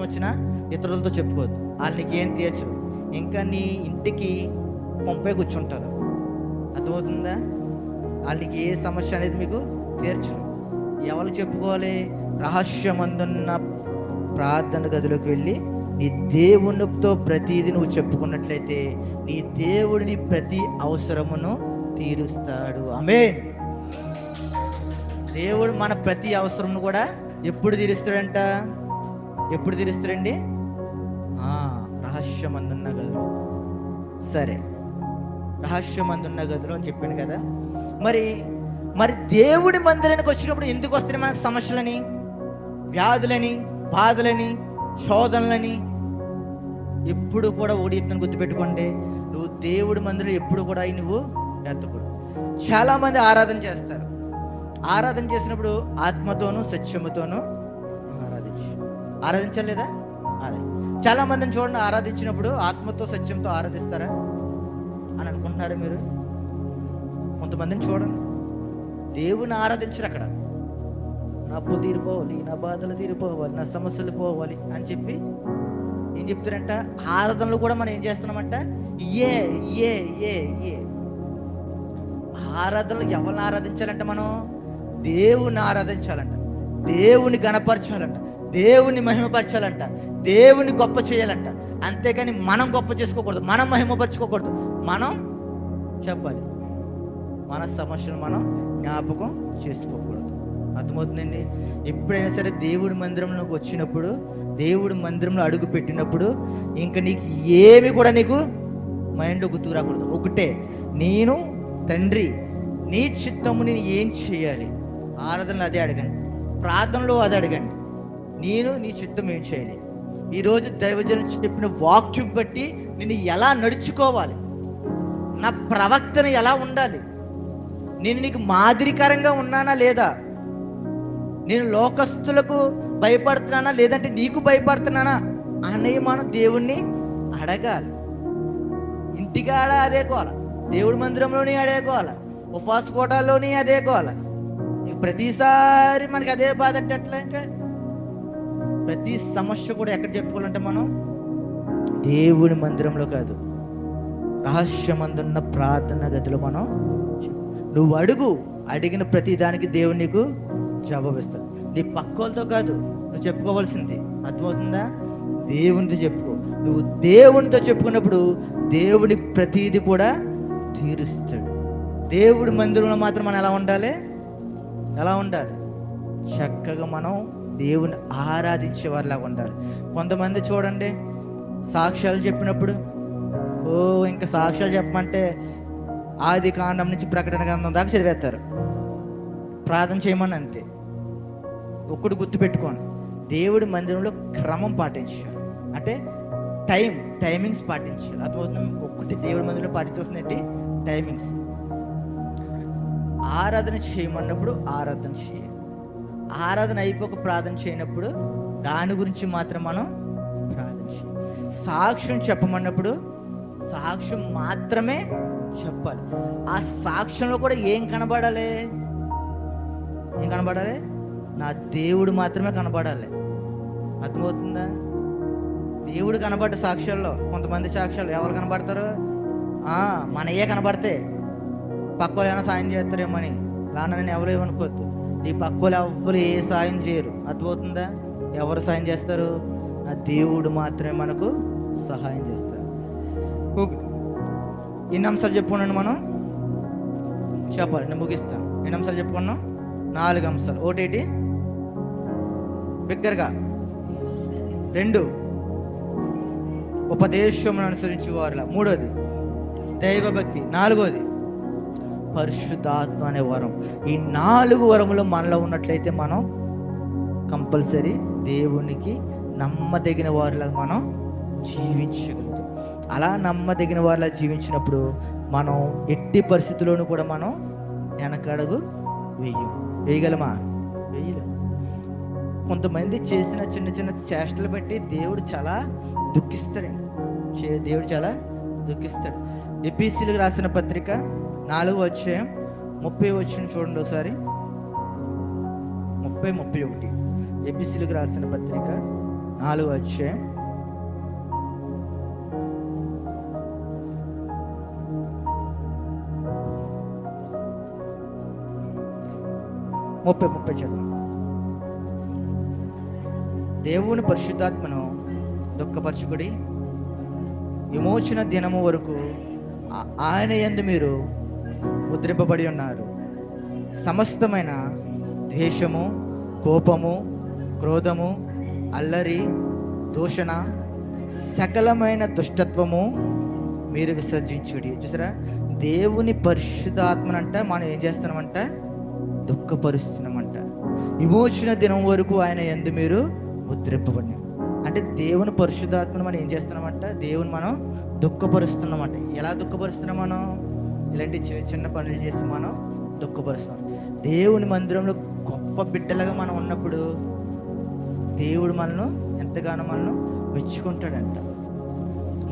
వచ్చినా ఇతరులతో చెప్పుకోవద్దు. వాళ్ళు నీకేం తీర్చరు. ఇంకా నీ ఇంటికి పంపై కూర్చుంటారు. అర్థమవుతుందా? వాళ్ళకి ఏ సమస్య అనేది మీకు తీర్చరు. ఎవరు చెప్పుకోవాలి? రహస్యమందున్న ప్రార్థన గదిలోకి వెళ్ళి నీ దేవునితో ప్రతిదీ నువ్వు చెప్పుకున్నట్లయితే నీ దేవుడిని ప్రతి అవసరమును తీరుస్తాడు. ఆమేన్. దేవుడు మన ప్రతి అవసరమును కూడా ఎప్పుడు తీరుస్తాడంట? ఎప్పుడు తీరుస్తాడండి? రహస్యమందున్న గదిలో. సరే, రహస్యమందున్న గదిలో అని చెప్పాను కదా. మరి దేవుడి మందిరానికి వచ్చినప్పుడు ఎందుకు వస్తున్నాయి మనకు సమస్యలని, వ్యాధులని, బాధలని, శోధనలని? ఎప్పుడు కూడా ఒకటి చెప్తాను, గుర్తుపెట్టుకోండి. నువ్వు దేవుడి మందిరం ఎప్పుడు కూడా నువ్వు ఎత్తకూడదు. చాలా మంది ఆరాధన చేస్తారు. ఆరాధన చేసినప్పుడు ఆత్మతోనూ సత్యముతోనూ ఆరాధించలేదా? అదే చాలా మందిని చూడండి, ఆరాధించినప్పుడు ఆత్మతో సత్యంతో ఆరాధిస్తారా అని అనుకుంటున్నారు మీరు? కొంతమందిని చూడండి, దేవుని ఆరాధించరు. అక్కడ నా అప్పులు తీరిపోవాలి, నా బాధలు తీరిపోవాలి, నా సమస్యలు పోవాలి అని చెప్పి ఏం చెప్తారంట? ఆరాధనలు కూడా మనం ఏం చేస్తున్నామంట? ఆరాధనలు ఎవరిని ఆరాధించాలంట? మనం దేవుని ఆరాధించాలంట, దేవుని గణపరచాలంట, దేవుని మహిమపరచాలంట, దేవుని గొప్ప చేయాలంట. అంతేకాని మనం గొప్ప చేసుకోకూడదు, మనం మహిమపరచుకోకూడదు. మనం చెప్పాలి, మన సమస్యను మనం జ్ఞాపకం చేసుకోకూడదు. అర్థమవుతుందండి? ఎప్పుడైనా సరే దేవుడి మందిరంలోకి వచ్చినప్పుడు, దేవుడి మందిరంలో అడుగు పెట్టినప్పుడు ఇంకా నీకు ఏమి కూడా నీకు మైండ్లో గుర్తుకు రాకూడదు. ఒకటే, నేను తండ్రి నీ చిత్తము నేను ఏం చేయాలి? ఆరాధనలు అదే అడగండి, ప్రార్థనలో అదే అడగండి. నేను నీ చిత్తం ఏం చేయాలి? ఈరోజు దైవజనం చెప్పిన వాక్యం బట్టి నేను ఎలా నడుచుకోవాలి? నా ప్రవక్తన ఎలా ఉండాలి? నేను నీకు మాదిరికరంగా ఉన్నానా లేదా? నేను లోకస్తులకు భయపడుతున్నానా లేదంటే నీకు భయపడుతున్నానా అన్నయ్య మనం దేవుణ్ణి అడగాలి. ఇంటికాడ అదే కోల, దేవుడి మందిరంలోని అదే కోల, ఉపవాస కోటాల్లోని అదే కోల. ప్రతిసారి మనకి అదే బాధ అంటే ఎట్లా? ఇంకా ప్రతి సమస్య కూడా ఎక్కడ చెప్పుకోవాలంటే మనం దేవుడి మందిరంలో కాదు, రహస్యమందున్న ప్రార్థన గదిలో మనం నువ్వు అడిగిన ప్రతి దానికి దేవుడు నీకు జవాబిస్తాడు. నీ పక్కోళ్ళతో కాదు నువ్వు చెప్పుకోవాల్సింది. అర్థమవుతుందా? దేవునితో చెప్పుకో. నువ్వు దేవునితో చెప్పుకున్నప్పుడు దేవుడి ప్రతిదీ కూడా తీరుస్తాడు. దేవుడి మందిరంలో మాత్రం మనం ఎలా ఉండాలి? చక్కగా మనం దేవుని ఆరాధించే వారిలాగా ఉండాలి. కొంతమంది చూడండి, సాక్ష్యాలు చెప్పినప్పుడు ఇంకా సాక్ష్యాలు చెప్పమంటే ఆది కాండం నుంచి ప్రకటన గ్రంథం దాకా చదివేస్తారు. ప్రార్థన చేయమని అంతే. ఒక్కడు గుర్తుపెట్టుకోండి, దేవుడి మందిరంలో క్రమం పాటించాలి. అంటే టైమింగ్స్ పాటించాలి. అర్థమవుతుంది? ఒక్కటి దేవుడి మందిరంలో పాటించాల్సింది టైమింగ్స్. ఆరాధన చేయమన్నప్పుడు ఆరాధన చేయాలి. ఆరాధన అయిపోక ప్రార్థన చేయనప్పుడు దాని గురించి మాత్రం మనం ప్రార్థన చేయాలి. సాక్ష్యం చెప్పమన్నప్పుడు సాక్ష్యం మాత్రమే చెప్పాలి. ఆ సాక్ష్యంలో కూడా ఏం కనబడాలి? నా దేవుడు మాత్రమే కనబడాలి. అర్థమవుతుందా? దేవుడు కనబడ్డ సాక్ష్యాల్లో కొంతమంది సాక్ష్యాలు ఎవరు కనబడతారు? మనయే కనబడితే పక్కోళ్ళు ఏమైనా సాయం చేస్తారేమని రానని ఎవరు ఏమనుకోవద్దు. నీ పక్కోళ్ళు ఎవరు ఏ సాయం చేయరు. అర్థమవుతుందా? ఎవరు సాయం చేస్తారు? ఆ దేవుడు మాత్రమే మనకు సహాయం చేస్తారు. ఎన్ని అంశాలు చెప్పుకున్నాను మనం? చెప్పాలి, నేను ముగిస్తాను. ఎన్ని అంశాలు చెప్పుకున్నాం? 4 అంశాలు. ఒకటి బిగ్గరగా, 2 ఉపదేశమును అనుసరించి వారిలా, 3 దైవభక్తి, 4 పరిశుద్ధాత్మ అనే వరం. ఈ 4 వరములు మనలో ఉన్నట్లయితే మనం కంపల్సరీ దేవునికి నమ్మదగిన వారిలాగా మనం జీవించగలుగుతాం. అలా నమ్మదగిన వారిలా జీవించినప్పుడు మనం ఎట్టి పరిస్థితుల్లోనూ కూడా మనం వెనకడుగు వేయగలమా? వేయలేము. కొంతమంది చేసిన చిన్న చిన్న చేష్టలు బట్టి దేవుడు చాలా దుఃఖిస్తాడండి. దేవుడు చాలా దుఃఖిస్తాడు. ఎఫెసీయులకు రాసిన పత్రిక 4వ అధ్యాయం 30వ వచనం చూడండి ఒకసారి. 30-31 ఎఫెసీయులకు రాసిన పత్రిక 4వ అధ్యాయం 30 చదువు. దేవుని పరిశుద్ధాత్మను దుఃఖపరచుకుడి, విమోచన దినము వరకు ఆయన యందు మీరు ముద్రింపబడి ఉన్నారు. సమస్తమైన ద్వేషము, కోపము, క్రోధము, అల్లరి, దూషణ, సకలమైన దుష్టత్వము మీరు విసర్జించుడి. చూసారా, దేవుని పరిశుద్ధాత్మనంట మనం ఏం చేస్తున్నామంట? దుఃఖపరుస్తున్నామంట. విమోచన దినం వరకు ఆయన యందు మీరు ముద్రింపబడి. అంటే దేవుని పరిశుద్ధాత్మను మనం ఏం చేస్తున్నామంట? దేవుని మనం దుఃఖపరుస్తున్నామంట. ఎలా దుఃఖపరుస్తున్నాం? మనం ఇలాంటి చిన్న చిన్న పనులు చేసి మనం దుఃఖపరుస్తున్నాం. దేవుని మందిరంలో గొప్ప బిడ్డలుగా మనం ఉన్నప్పుడు దేవుడు మనను ఎంతగానో మనను మెచ్చుకుంటాడంట.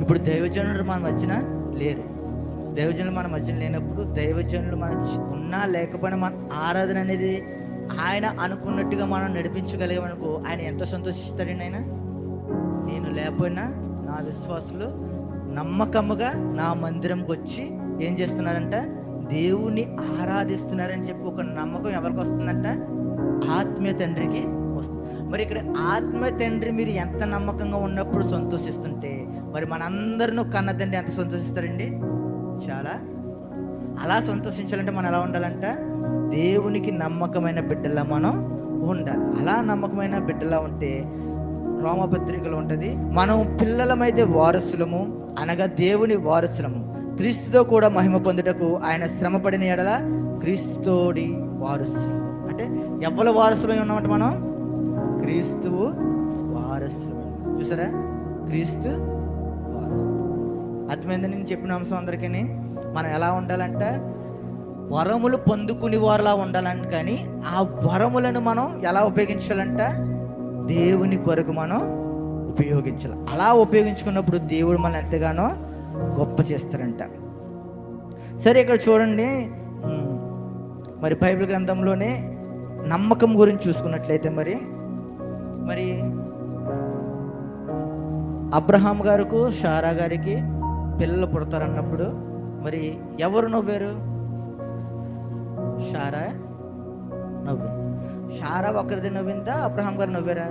ఇప్పుడు దైవజనులు మన మధ్యన లేరు. దైవజనులు మన మధ్యన లేనప్పుడు దైవజనులు మన ఉన్నా లేకపోయినా మన ఆరాధన అనేది ఆయన అనుకున్నట్టుగా మనం నడిపించగలిగామనుకో ఆయన ఎంత సంతోషిస్తాడండి. ఆయన నేను లేకపోయినా నా విశ్వాసులు నమ్మకముగా నా మందిరంకి వచ్చి ఏం చేస్తున్నారంట? దేవుని ఆరాధిస్తున్నారని చెప్పి ఒక నమ్మకం ఎవరికి వస్తుందంట? ఆత్మీయ తండ్రికి వస్తుంది. మరి ఇక్కడ ఆత్మీయ తండ్రి మీరు ఎంత నమ్మకంగా ఉన్నప్పుడు సంతోషిస్తుంటే మరి మనందరినూ కన్న తండ్రి ఎంత సంతోషిస్తారండి? చాలా. అలా సంతోషించాలంటే మనం ఎలా ఉండాలంట? దేవునికి నమ్మకమైన బిడ్డలా మనం ఉండాలి. అలా నమ్మకమైన బిడ్డలా ఉంటే రోమపత్రికలో ఉంటుంది, మనం పిల్లలమైతే వారసులము, అనగా దేవుని వారసులము, క్రీస్తుతో కూడా మహిమ పొందుటకు ఆయన శ్రమపడిన ఎడల క్రీస్తుతోడి వారసులు. అంటే ఎవరి వారసులమై ఉన్నామంటే మనం క్రీస్తువు వారసులమై. చూసారా, క్రీస్తు వారసు. అర్థమైందని నేను చెప్పిన అంశం అందరికీ. మనం ఎలా ఉండాలంట? వరములు పొందుకుని వారులా ఉండాలని. కానీ ఆ వరములను మనం ఎలా ఉపయోగించాలంట? దేవుని కొరకు మనం ఉపయోగించాలి. అలా ఉపయోగించుకున్నప్పుడు దేవుడు మనం ఎంతగానో గొప్ప చేస్తారంట. సరే, ఇక్కడ చూడండి, మరి బైబిల్ గ్రంథంలోనే నమ్మకం గురించి చూసుకున్నట్లయితే మరి అబ్రహాం గారికి షారా గారికి పిల్లలు పుడతారన్నప్పుడు మరి ఎవరు నవ్వారు? షారా నవ్వు. షారా ఒక్కరిది నవ్విందా? అబ్రహాం గారు నవ్వారా?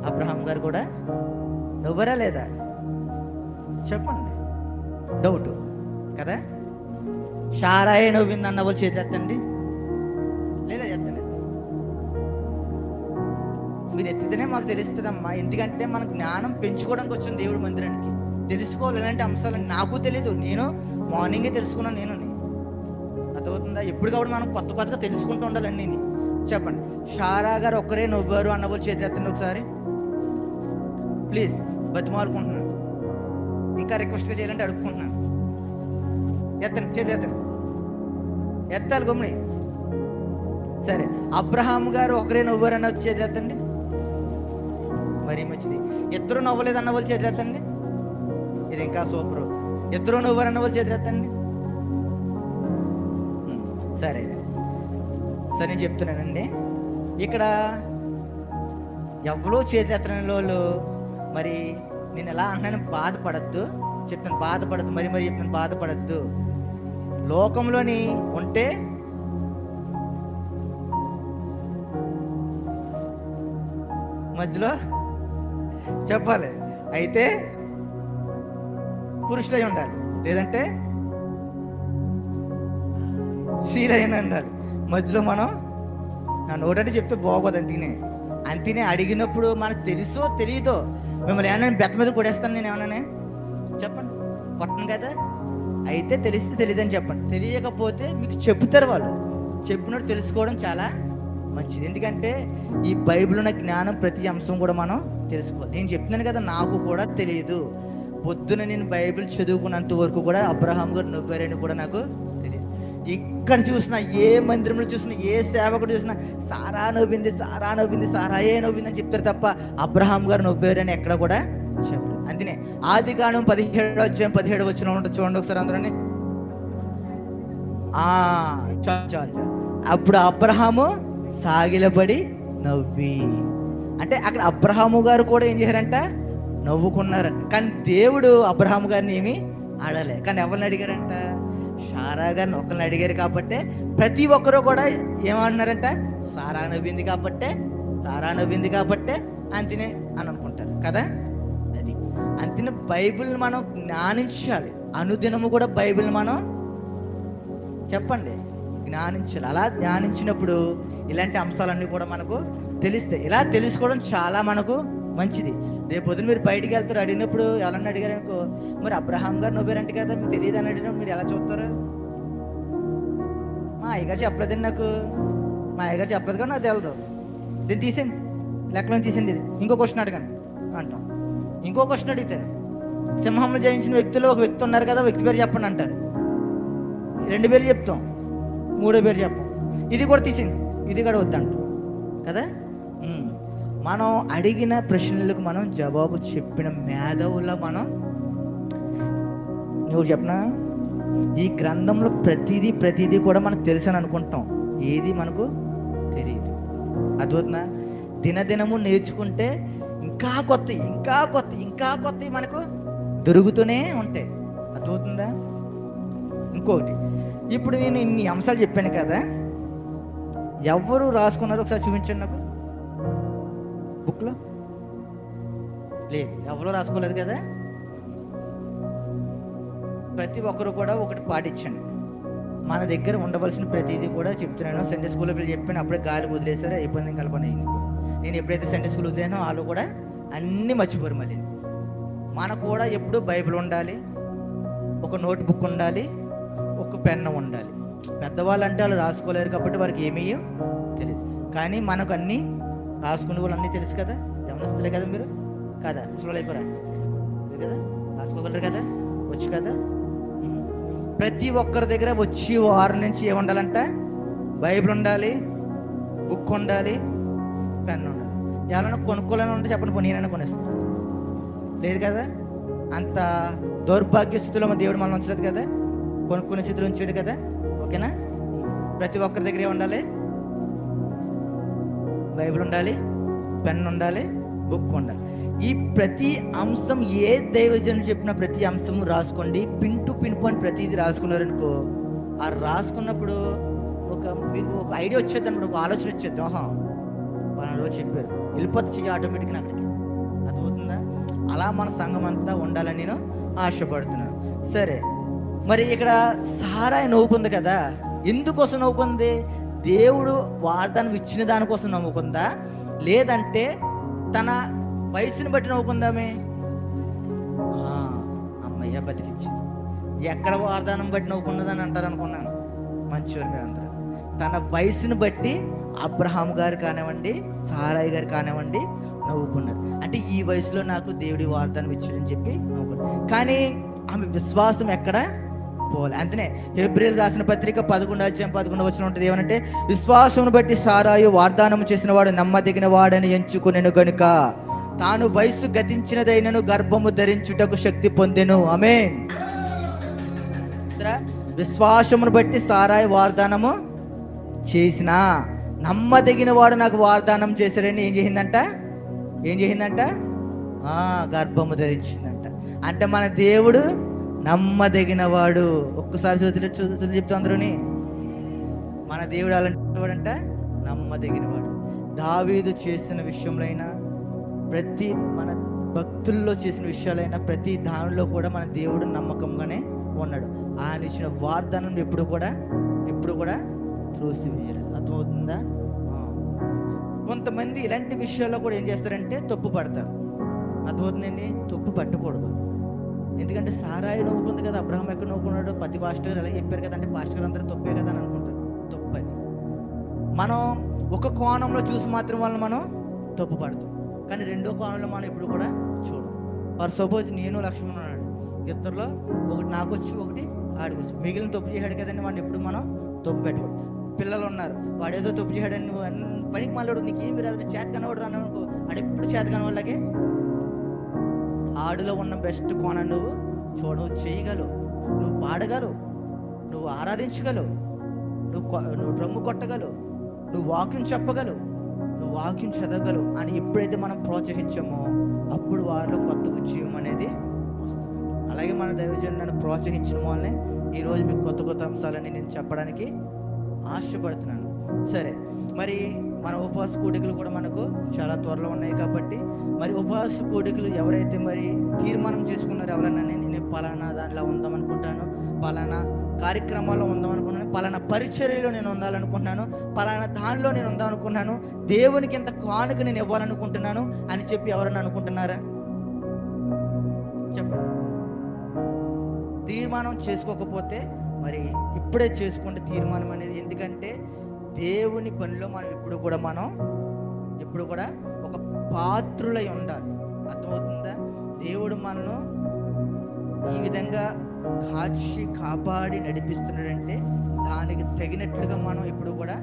అబ్రహాం గారు కూడా నవ్వరా లేదా? చెప్పండి, డౌట్ కదా? షారాయే నవ్వింది అన్న వాళ్ళు చేతి ఎత్తండి, లేదా ఎత్తండి. మీరు ఎత్తితేనే మాకు తెలుస్తుందమ్మా. ఎందుకంటే మన జ్ఞానం పెంచుకోవడానికి వచ్చిన దేవుడు మందిరానికి. తెలుసుకోవాలి ఇలాంటి అంశాలని. నాకు తెలీదు, నేను మార్నింగే తెలుసుకున్నాను. నేను అర్థమవుతుందా? ఎప్పుడు కాబట్టి మనం కొత్త కొత్తగా తెలుసుకుంటూ ఉండాలండి. చెప్పండి, షారా గారు ఒక్కరే నవ్వారు అన్నవాళ్ళు చేతి ఎత్తండి ఒకసారి ప్లీజ్. బతిమాలుకుంటున్నాను, ఇంకా రిక్వెస్ట్గా చేయాలంటే అడుగుకుంటున్నాను. ఎత్తండి, చేతి ఎత్తండి, ఎత్తాలి గమ్ముని. సరే, అబ్రహాం గారు ఒకరే నవ్వారు అన్న వచ్చి చేతి ఎత్తండి. మరీ మంచిది. ఇద్దరు నవ్వలేదు అన్న వాళ్ళు చేతి ఎత్తండి. ఇది ఇంకా సూపర్. ఇద్దరు నవ్వారు అన్న వాళ్ళు చేతి ఎత్తండి. సరే సరే, నేను చెప్తున్నానండి. ఇక్కడ ఎవరో చేతి ఎత్తని వాళ్ళు, మరి నేను ఎలా అంటున్నాను, బాధపడద్దు చెప్తాను, బాధపడద్దు, మరి మరి చెప్తాను, బాధపడద్దు. లోకంలోని ఉంటే మధ్యలో చెప్పాలి, అయితే పురుషులై ఉండాలి, లేదంటే స్త్రీలై ఉండాలి. మధ్యలో మనం నా నోటంటే చెప్తే బాగోదు. అంతనే అడిగినప్పుడు మనకు తెలుసో తెలియదో మిమ్మల్ని ఏమన్నా బెత్త మీద కొడేస్తాను నేను ఏమన్నా? చెప్పండి, కొట్టను కదా. అయితే తెలిస్తే తెలియదని చెప్పండి. తెలియకపోతే మీకు చెప్తారు వాళ్ళు. చెప్పినట్టు తెలుసుకోవడం చాలా మంచిది. ఎందుకంటే ఈ బైబిల్ ఉన్న జ్ఞానం ప్రతి అంశం కూడా మనం తెలుసుకోవాలి. నేను చెప్తున్నాను కదా, నాకు కూడా తెలియదు. పొద్దున నేను బైబిల్ చదువుకున్నంత వరకు కూడా అబ్రహాం గారు నవ్వారని కూడా నాకు తెలియదు. ఇక్కడ చూసినా, ఏ మందిరంలో చూసినా, ఏ సేవకుడు చూసినా సారా నవ్వింది, సారా నవ్వింది, సారాయే నవ్వింది అని చెప్తారు తప్ప అబ్రహాం గారు నవ్వారని ఎక్కడ కూడా చెప్పలేదు. అందునే ఆదికాండం 17:17 ఉంటుంది చూడండి ఒకసారి అందరూ. చాలు. అప్పుడు అబ్రహాము సాగిలపడి నవ్వి, అంటే అక్కడ అబ్రహాము గారు కూడా ఏం చేశారంట, నవ్వుకున్నారంట. కానీ దేవుడు అబ్రహాము గారిని ఏమి అడగలే. కానీ ఎవరిని అడిగారంట, సారా గారిని ఒకరిని అడిగారు. కాబట్టి ప్రతి ఒక్కరూ కూడా ఏమన్నారంట, సారా నవ్వింది కాబట్టే అంతనే అని అనుకుంటారు కదా. అది అంతనే బైబిల్ని మనం జ్ఞానించాలి. అనుదినము కూడా బైబిల్ మనం చెప్పండి జ్ఞానించాలి. అలా జ్ఞానించినప్పుడు ఇలాంటి అంశాలన్నీ కూడా మనకు తెలుస్తాయి. ఇలా తెలుసుకోవడం చాలా మనకు మంచిది. రేపు పొద్దున మీరు బయటికి వెళ్తారు, అడిగినప్పుడు ఎవరన్నా అడిగారు అనుకో, మరి అబ్రహాం గారు నవ్వారంటే కదా మీకు తెలియదు అని అడిగినప్పుడు మీరు ఎలా చూస్తారు? మా అయ్యగారు చెప్పలేదండి నాకు, మా అయ్యగారు చెప్పలేదు కానీ నాకు తెలదు. దీన్ని తీసేయండి, లెక్కలను తీసేయండి, ఇది ఇంకో క్వశ్చన్ అడగండి అంటాం. ఇంకో క్వశ్చన్ అడిగితే, సింహంలో జయించిన వ్యక్తులు ఒక వ్యక్తి ఉన్నారు కదా, వ్యక్తి పేరు చెప్పండి అంటారు. 2 పేర్లు చెప్తాం, 3వ పేరు చెప్పాం. ఇది కూడా తీసేయండి, ఇది కూడా వద్దంటాం కదా. మనం అడిగిన ప్రశ్నలకు మనం జవాబు చెప్పిన మేధావుల మనం. నువ్వు చెప్పనా, ఈ గ్రంథంలో ప్రతిదీ కూడా మనకు తెలుసు అని అనుకుంటాం, ఏది మనకు తెలియదు. అర్థమవుతుందా? దినదినము నేర్చుకుంటే ఇంకా కొత్త మనకు దొరుకుతూనే ఉంటాయి. అర్థమవుతుందా? ఇంకొకటి, ఇప్పుడు నేను ఇన్ని అంశాలు చెప్పాను కదా, ఎవరు రాసుకున్నారో ఒకసారి చూపించండి నాకు. బుక్లో లేదు, ఎవరో రాసుకోలేదు కదా. ప్రతి ఒక్కరు కూడా ఒకటి పాటించండి. మన దగ్గర ఉండవలసిన ప్రతిదీ కూడా చెప్తున్నాను. సండే స్కూల్లో పిల్లలు చెప్పాను, అప్పుడే గాలి వదిలేసారు, అయిపోయింది కల్పన అయింది. నేను ఎప్పుడైతే సండే స్కూల్ వదిలేనో వాళ్ళు కూడా అన్నీ మర్చిపోరు. మళ్ళీ మనకు కూడా ఎప్పుడు బైబిల్ ఉండాలి, ఒక నోట్ బుక్ ఉండాలి, ఒక పెన్ను ఉండాలి. పెద్దవాళ్ళు అంటే వాళ్ళు రాసుకోలేరు కాబట్టి వారికి ఏమీ తెలియదు. కానీ మనకు అన్నీ రాసుకునే వాళ్ళు అన్నీ తెలుసు కదా. గమనిస్తలే కదా మీరు కదా, ముసలు అయిపోరా కదా, రాసుకోగలరు కదా, వచ్చు కదా. ప్రతి ఒక్కరి దగ్గర వచ్చి వారం నుంచి ఏముండాలంట, బైబిల్ ఉండాలి, బుక్ ఉండాలి, పెన్ ఉండాలి. ఎవరైనా కొనుక్కోవాలని ఉంటే చెప్పండి, నేనైనా కొనేస్తాను. లేదు కదా, అంత దౌర్భాగ్య స్థితిలో మా దేవుడు మనం ఉంచలేదు కదా, కొనుక్కునే స్థితిలో ఉంచాడు కదా. ఓకేనా? ప్రతి ఒక్కరి దగ్గర ఉండాలి, బైబిల్ ఉండాలి, పెన్ ఉండాలి, బుక్ ఉండాలి. ఈ ప్రతి అంశం ఏ దైవజనులు చెప్పిన ప్రతి అంశము రాసుకోండి. పిన్ టు పిన్ పాయింట్ ప్రతిదీ రాసుకున్నారనుకో, ఆ రాసుకున్నప్పుడు మీకు ఒక ఐడియా వచ్చేది అన్నప్పుడు, ఒక ఆలోచన వచ్చేది. వాళ్ళ రోజు చెప్పారు, వెళ్ళిపోతే చెయ్యి ఆటోమేటిక్గా అక్కడికి. అర్థమవుతుందా? అలా మన సంఘం అంతా ఉండాలని నేను ఆశపడుతున్నాను. సరే, మరి ఇక్కడ సారా నవ్వుకుంది కదా, ఎందుకోసం నవ్వుకుంది? దేవుడు వాగ్దానం ఇచ్చిన దానికోసం నవ్వుకుందా, లేదంటే తన వయసుని బట్టి నవ్వుకుందామే, అమ్మయ్య బతికించింది. ఎక్కడ వాగ్దానం బట్టి నవ్వుకున్నదని అంటారు అనుకున్నాను. మంచివారు మీరు అందరూ. తన వయసుని బట్టి అబ్రహాం గారు కానివ్వండి, సారాయి గారు కానివ్వండి నవ్వుకున్నారు. అంటే ఈ వయసులో నాకు దేవుడి వాగ్దానం ఇచ్చాడని చెప్పి నవ్వుకున్నారు. కానీ ఆమె విశ్వాసం ఎక్కడ పోలే. అంతనే హెబ్రీయులకు రాసిన పత్రిక 11:11 ఉంటుంది. ఏమనంటే, విశ్వాసమును బట్టి సారాయు వాగ్దానం చేసిన వాడు నమ్మదగిన వాడని ఎంచుకునేను గనుక తాను వయసు గతించినదైనను గర్భము ధరించుటకు శక్తి పొందెను. ఆమేన్. విశ్వాసమును బట్టి సారాయి వాగ్దానము చేసిన, నమ్మదగిన వాడు నాకు వాగ్దానం చేశాడని ఏం చేసిందంట గర్భము ధరించిందంట. అంటే మన దేవుడు నమ్మదగిన వాడు. ఒక్కసారి చూతులు చెప్తా అందరూని, మన దేవుడు అలాంటి వాడంట, నమ్మదగిన వాడు. దావీదు చేసిన విషయంలో అయినా, ప్రతి మన భక్తుల్లో చేసిన విషయాలైనా, ప్రతి దానిలో కూడా మన దేవుడు నమ్మకంగానే ఉన్నాడు. ఆయన ఇచ్చిన వాగ్దానం ఎప్పుడు కూడా త్రోసివేయరు. అర్థమవుతుందా? కొంతమంది ఇలాంటి విషయాల్లో కూడా ఏం చేస్తారంటే తప్పు పడతారు. అర్థమవుతుందండి? తప్పు పట్టకూడదు. ఎందుకంటే సారాయి నవ్వుకుంది కదా, అబ్రహాం ఎక్కడ నవ్వుకున్నాడు, ప్రతి పాస్టర్ గారు అలా చెప్పారు కదా, అంటే పాస్టర్ గారు అందరూ తప్పే కదా అని అనుకుంటారు. తప్పని మనం ఒక కోణంలో చూసి మాత్రం వాళ్ళని మనం తప్పు పడతాం. కానీ రెండో కోణంలో మనం ఇప్పుడు కూడా చూడం. ఫర్ సపోజ్ నేను లక్ష్మణ్ ఉన్నాడు, ఇద్దరులో ఒకటి నాకు వచ్చి ఒకటి ఆడికొచ్చు, మిగిలిన తప్పు చేశాడు కదండి, వాడిని ఎప్పుడు మనం తప్పు పెట్టకూడదు. పిల్లలు ఉన్నారు, వాడు ఏదో తప్పు చేశాడని నువ్వు పనికి మళ్ళీ నీకేమి రాదు, చేత కనవాడు రాను అనుకో, ఆడు ఎప్పుడు చేత కాని వాళ్ళకి ఆడులో ఉన్న బెస్ట్ కోణం నువ్వు నువ్వు చేయగలవు, నువ్వు పాడగలవు, నువ్వు ఆరాధించగలవు, నువ్వు డ్రమ్ము కొట్టగలవు, నువ్వు వాక్యం చెప్పగలవు, నువ్వు వాక్యం చదవగలవు అని ఎప్పుడైతే మనం ప్రోత్సహించామో అప్పుడు వారిలో కొత్త ఉద్యమం అనేది వస్తుంది. అలాగే మన దైవజనులను ప్రోత్సహించిన వాళ్ళని ఈరోజు మీకు కొత్త అంశాలని నేను చెప్పడానికి ఆశపడుతున్నాను. సరే, మరి మన ఉపవాస కూడికలు కూడా మనకు చాలా త్వరలో ఉన్నాయి కాబట్టి, మరి ఉపవాస కూడికలు ఎవరైతే మరి తీర్మానం చేసుకున్నారో, ఎవరైనా నేను పలానా దాంట్లో ఉందాం అనుకుంటాను, పలానా కార్యక్రమాల్లో ఉందాం అనుకున్నాను, పలానా పరిచర్యలో నేను ఉండాలనుకుంటున్నాను, పలానా దానిలో నేను ఉందాం అనుకుంటున్నాను, దేవునికి ఇంత కానుక నేను ఇవ్వాలనుకుంటున్నాను అని చెప్పి ఎవరైనా అనుకుంటున్నారా? చెప్పండి. తీర్మానం చేసుకోకపోతే మరి ఇప్పుడే చేసుకుంటే తీర్మానం అనేది. ఎందుకంటే దేవుని పనిలో మనం ఎప్పుడు కూడా ఒక పాత్రులై ఉండాలి. అర్థమవుతుందా? దేవుడు మనను ఈ విధంగా కాపాడి నడిపిస్తున్నాడంటే దానికి తగినట్లుగా మనం ఎప్పుడు కూడా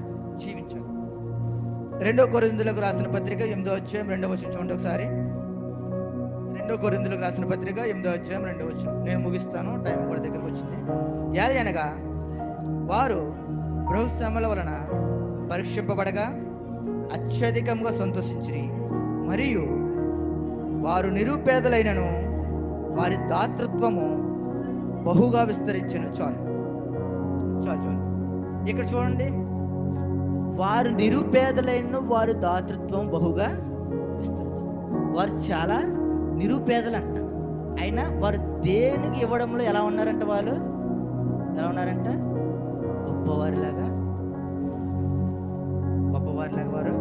జీవించాలి. 2 కొరింథీయులకు రాసిన పత్రిక 8వ అధ్యాయం 2వ వచనం చూడండి ఒకసారి. 2 కొరింథీయులకు రాసిన పత్రిక 8వ అధ్యాయం 2వ వచనం. నేను ముగిస్తాను, టైం కూడా దగ్గరకు వచ్చింది. అనగా వారు బహుశ్రమల వలన పరీక్షింపబడగా అత్యధికంగా సంతోషించిరి, మరియు వారు నిరుపేదలైనను వారి దాతృత్వము బహుగా విస్తరించను. చాలు. ఇక్కడ చూడండి, వారు నిరుపేదలైన వారి దాతృత్వం బహుగా విస్తరించు. వారు చాలా నిరుపేదలంట, అయినా వారు దేనికి ఇవ్వడంలో ఎలా ఉన్నారంట? వాళ్ళు ఎలా ఉన్నారంట? గొప్పవారిలాగా వారు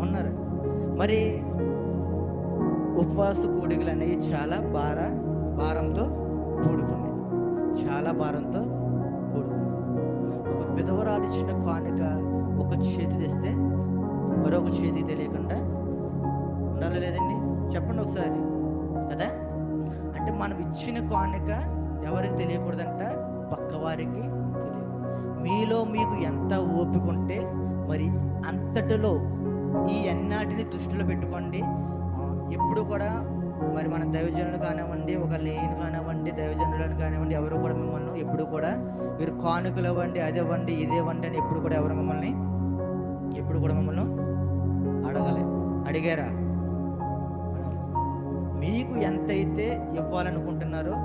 ఉన్నారు. మరి ఉపవాస కూడికలు అనేవి చాలా భారంతో కూడుకున్నాయి. ఒక విధవరాలు ఇచ్చిన కానుక ఒక చేతి తెస్తే మరొక చేతి తెలియకుండా ఉండాలి లేదండి? చెప్పండి ఒకసారి కదా. అంటే మనం ఇచ్చిన కానుక ఎవరికి తెలియకూడదంట? పక్కవారికి తెలియదు. మీలో మీకు ఎంత ఓపిక ఉంటే మరి అంతటిలో ఈ అన్నాటిని దృష్టిలో పెట్టుకోండి. ఎప్పుడు కూడా మరి మన దైవజనులు కానివ్వండి, ఒక లేని కానివ్వండి, దైవజనులను కానివ్వండి, ఎవరు కూడా మిమ్మల్ని ఎప్పుడు కూడా మీరు కానుకలు ఇవ్వండి, అదివ్వండి, ఇదేవ్వండి అని ఎప్పుడు కూడా మిమ్మల్ని అడిగారా? మీకు ఎంతైతే ఇవ్వాలనుకుంటున్నారో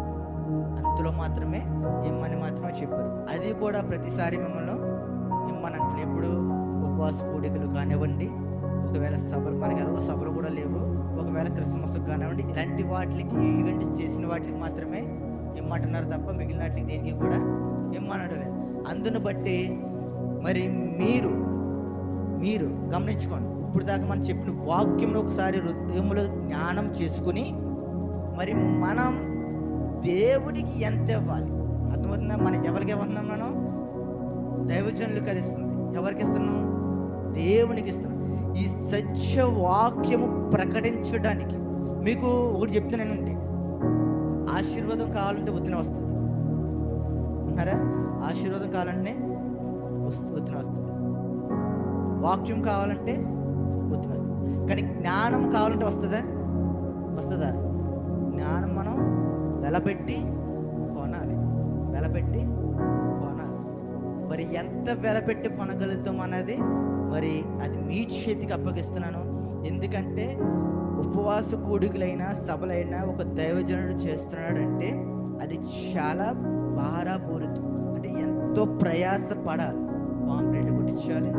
అంతలో మాత్రమే ఇమ్మని మాత్రమే చెప్పారు. అది కూడా ప్రతిసారి మిమ్మల్ని ఇమ్మనంటే ఎప్పుడు ఉపవాస కూడికలు కానివ్వండి, ఒకవేళ సభలు, మనకి ఎలాగో సభలు కూడా లేవు, ఒకవేళ క్రిస్మస్ కానివ్వండి, ఇలాంటి వాటికి ఈవెంట్స్ చేసిన వాటికి మాత్రమే ఇమ్మంటున్నారు తప్ప మిగిలిన వాటికి దేనికి కూడా ఇమ్మనట్లేదు. అందును బట్టి మరి మీరు గమనించుకోండి, ఇప్పుడు దాకా మనం చెప్పిన వాక్యంలో ఒకసారి హృదయంలో జ్ఞానం చేసుకుని మరి మనం దేవుడికి ఎంత ఇవ్వాలి అర్థమవుతుందా? మనం ఎవరికి ఇవ్వతున్నాం? మనం దైవజనులకు అది ఇస్తుంది. ఎవరికి ఇస్తున్నాం? దేవునికి ఇస్తున్నాం. ఈ సత్య వాక్యము ప్రకటించడానికి మీకు ఒకటి చెప్తున్నానండి, ఆశీర్వాదం కావాలంటే వద్దున వస్తుంది ఉన్నారా? ఆశీర్వాదం కావాలంటే వద్దున వస్తుంది, వాక్యం కావాలంటే వద్దున వస్తుంది. కానీ జ్ఞానం కావాలంటే వస్తుందా? వస్తుందా? జ్ఞానం మనం వెలపెట్టి కొనాలి, వెలపెట్టి కొనాలి. మరి ఎంత వెలపెట్టి కొనగలుగుతాం అన్నది మరి అది మీ చేతికి అప్పగిస్తున్నాను. ఎందుకంటే ఉపవాస కూడికలైనా సభలైనా ఒక దైవజనుడు చేస్తున్నాడు అంటే అది చాలా భారపూరితం, అంటే ఎంతో ప్రయాస పడాలి. పాంప్లెట్లు కొట్టించాలి,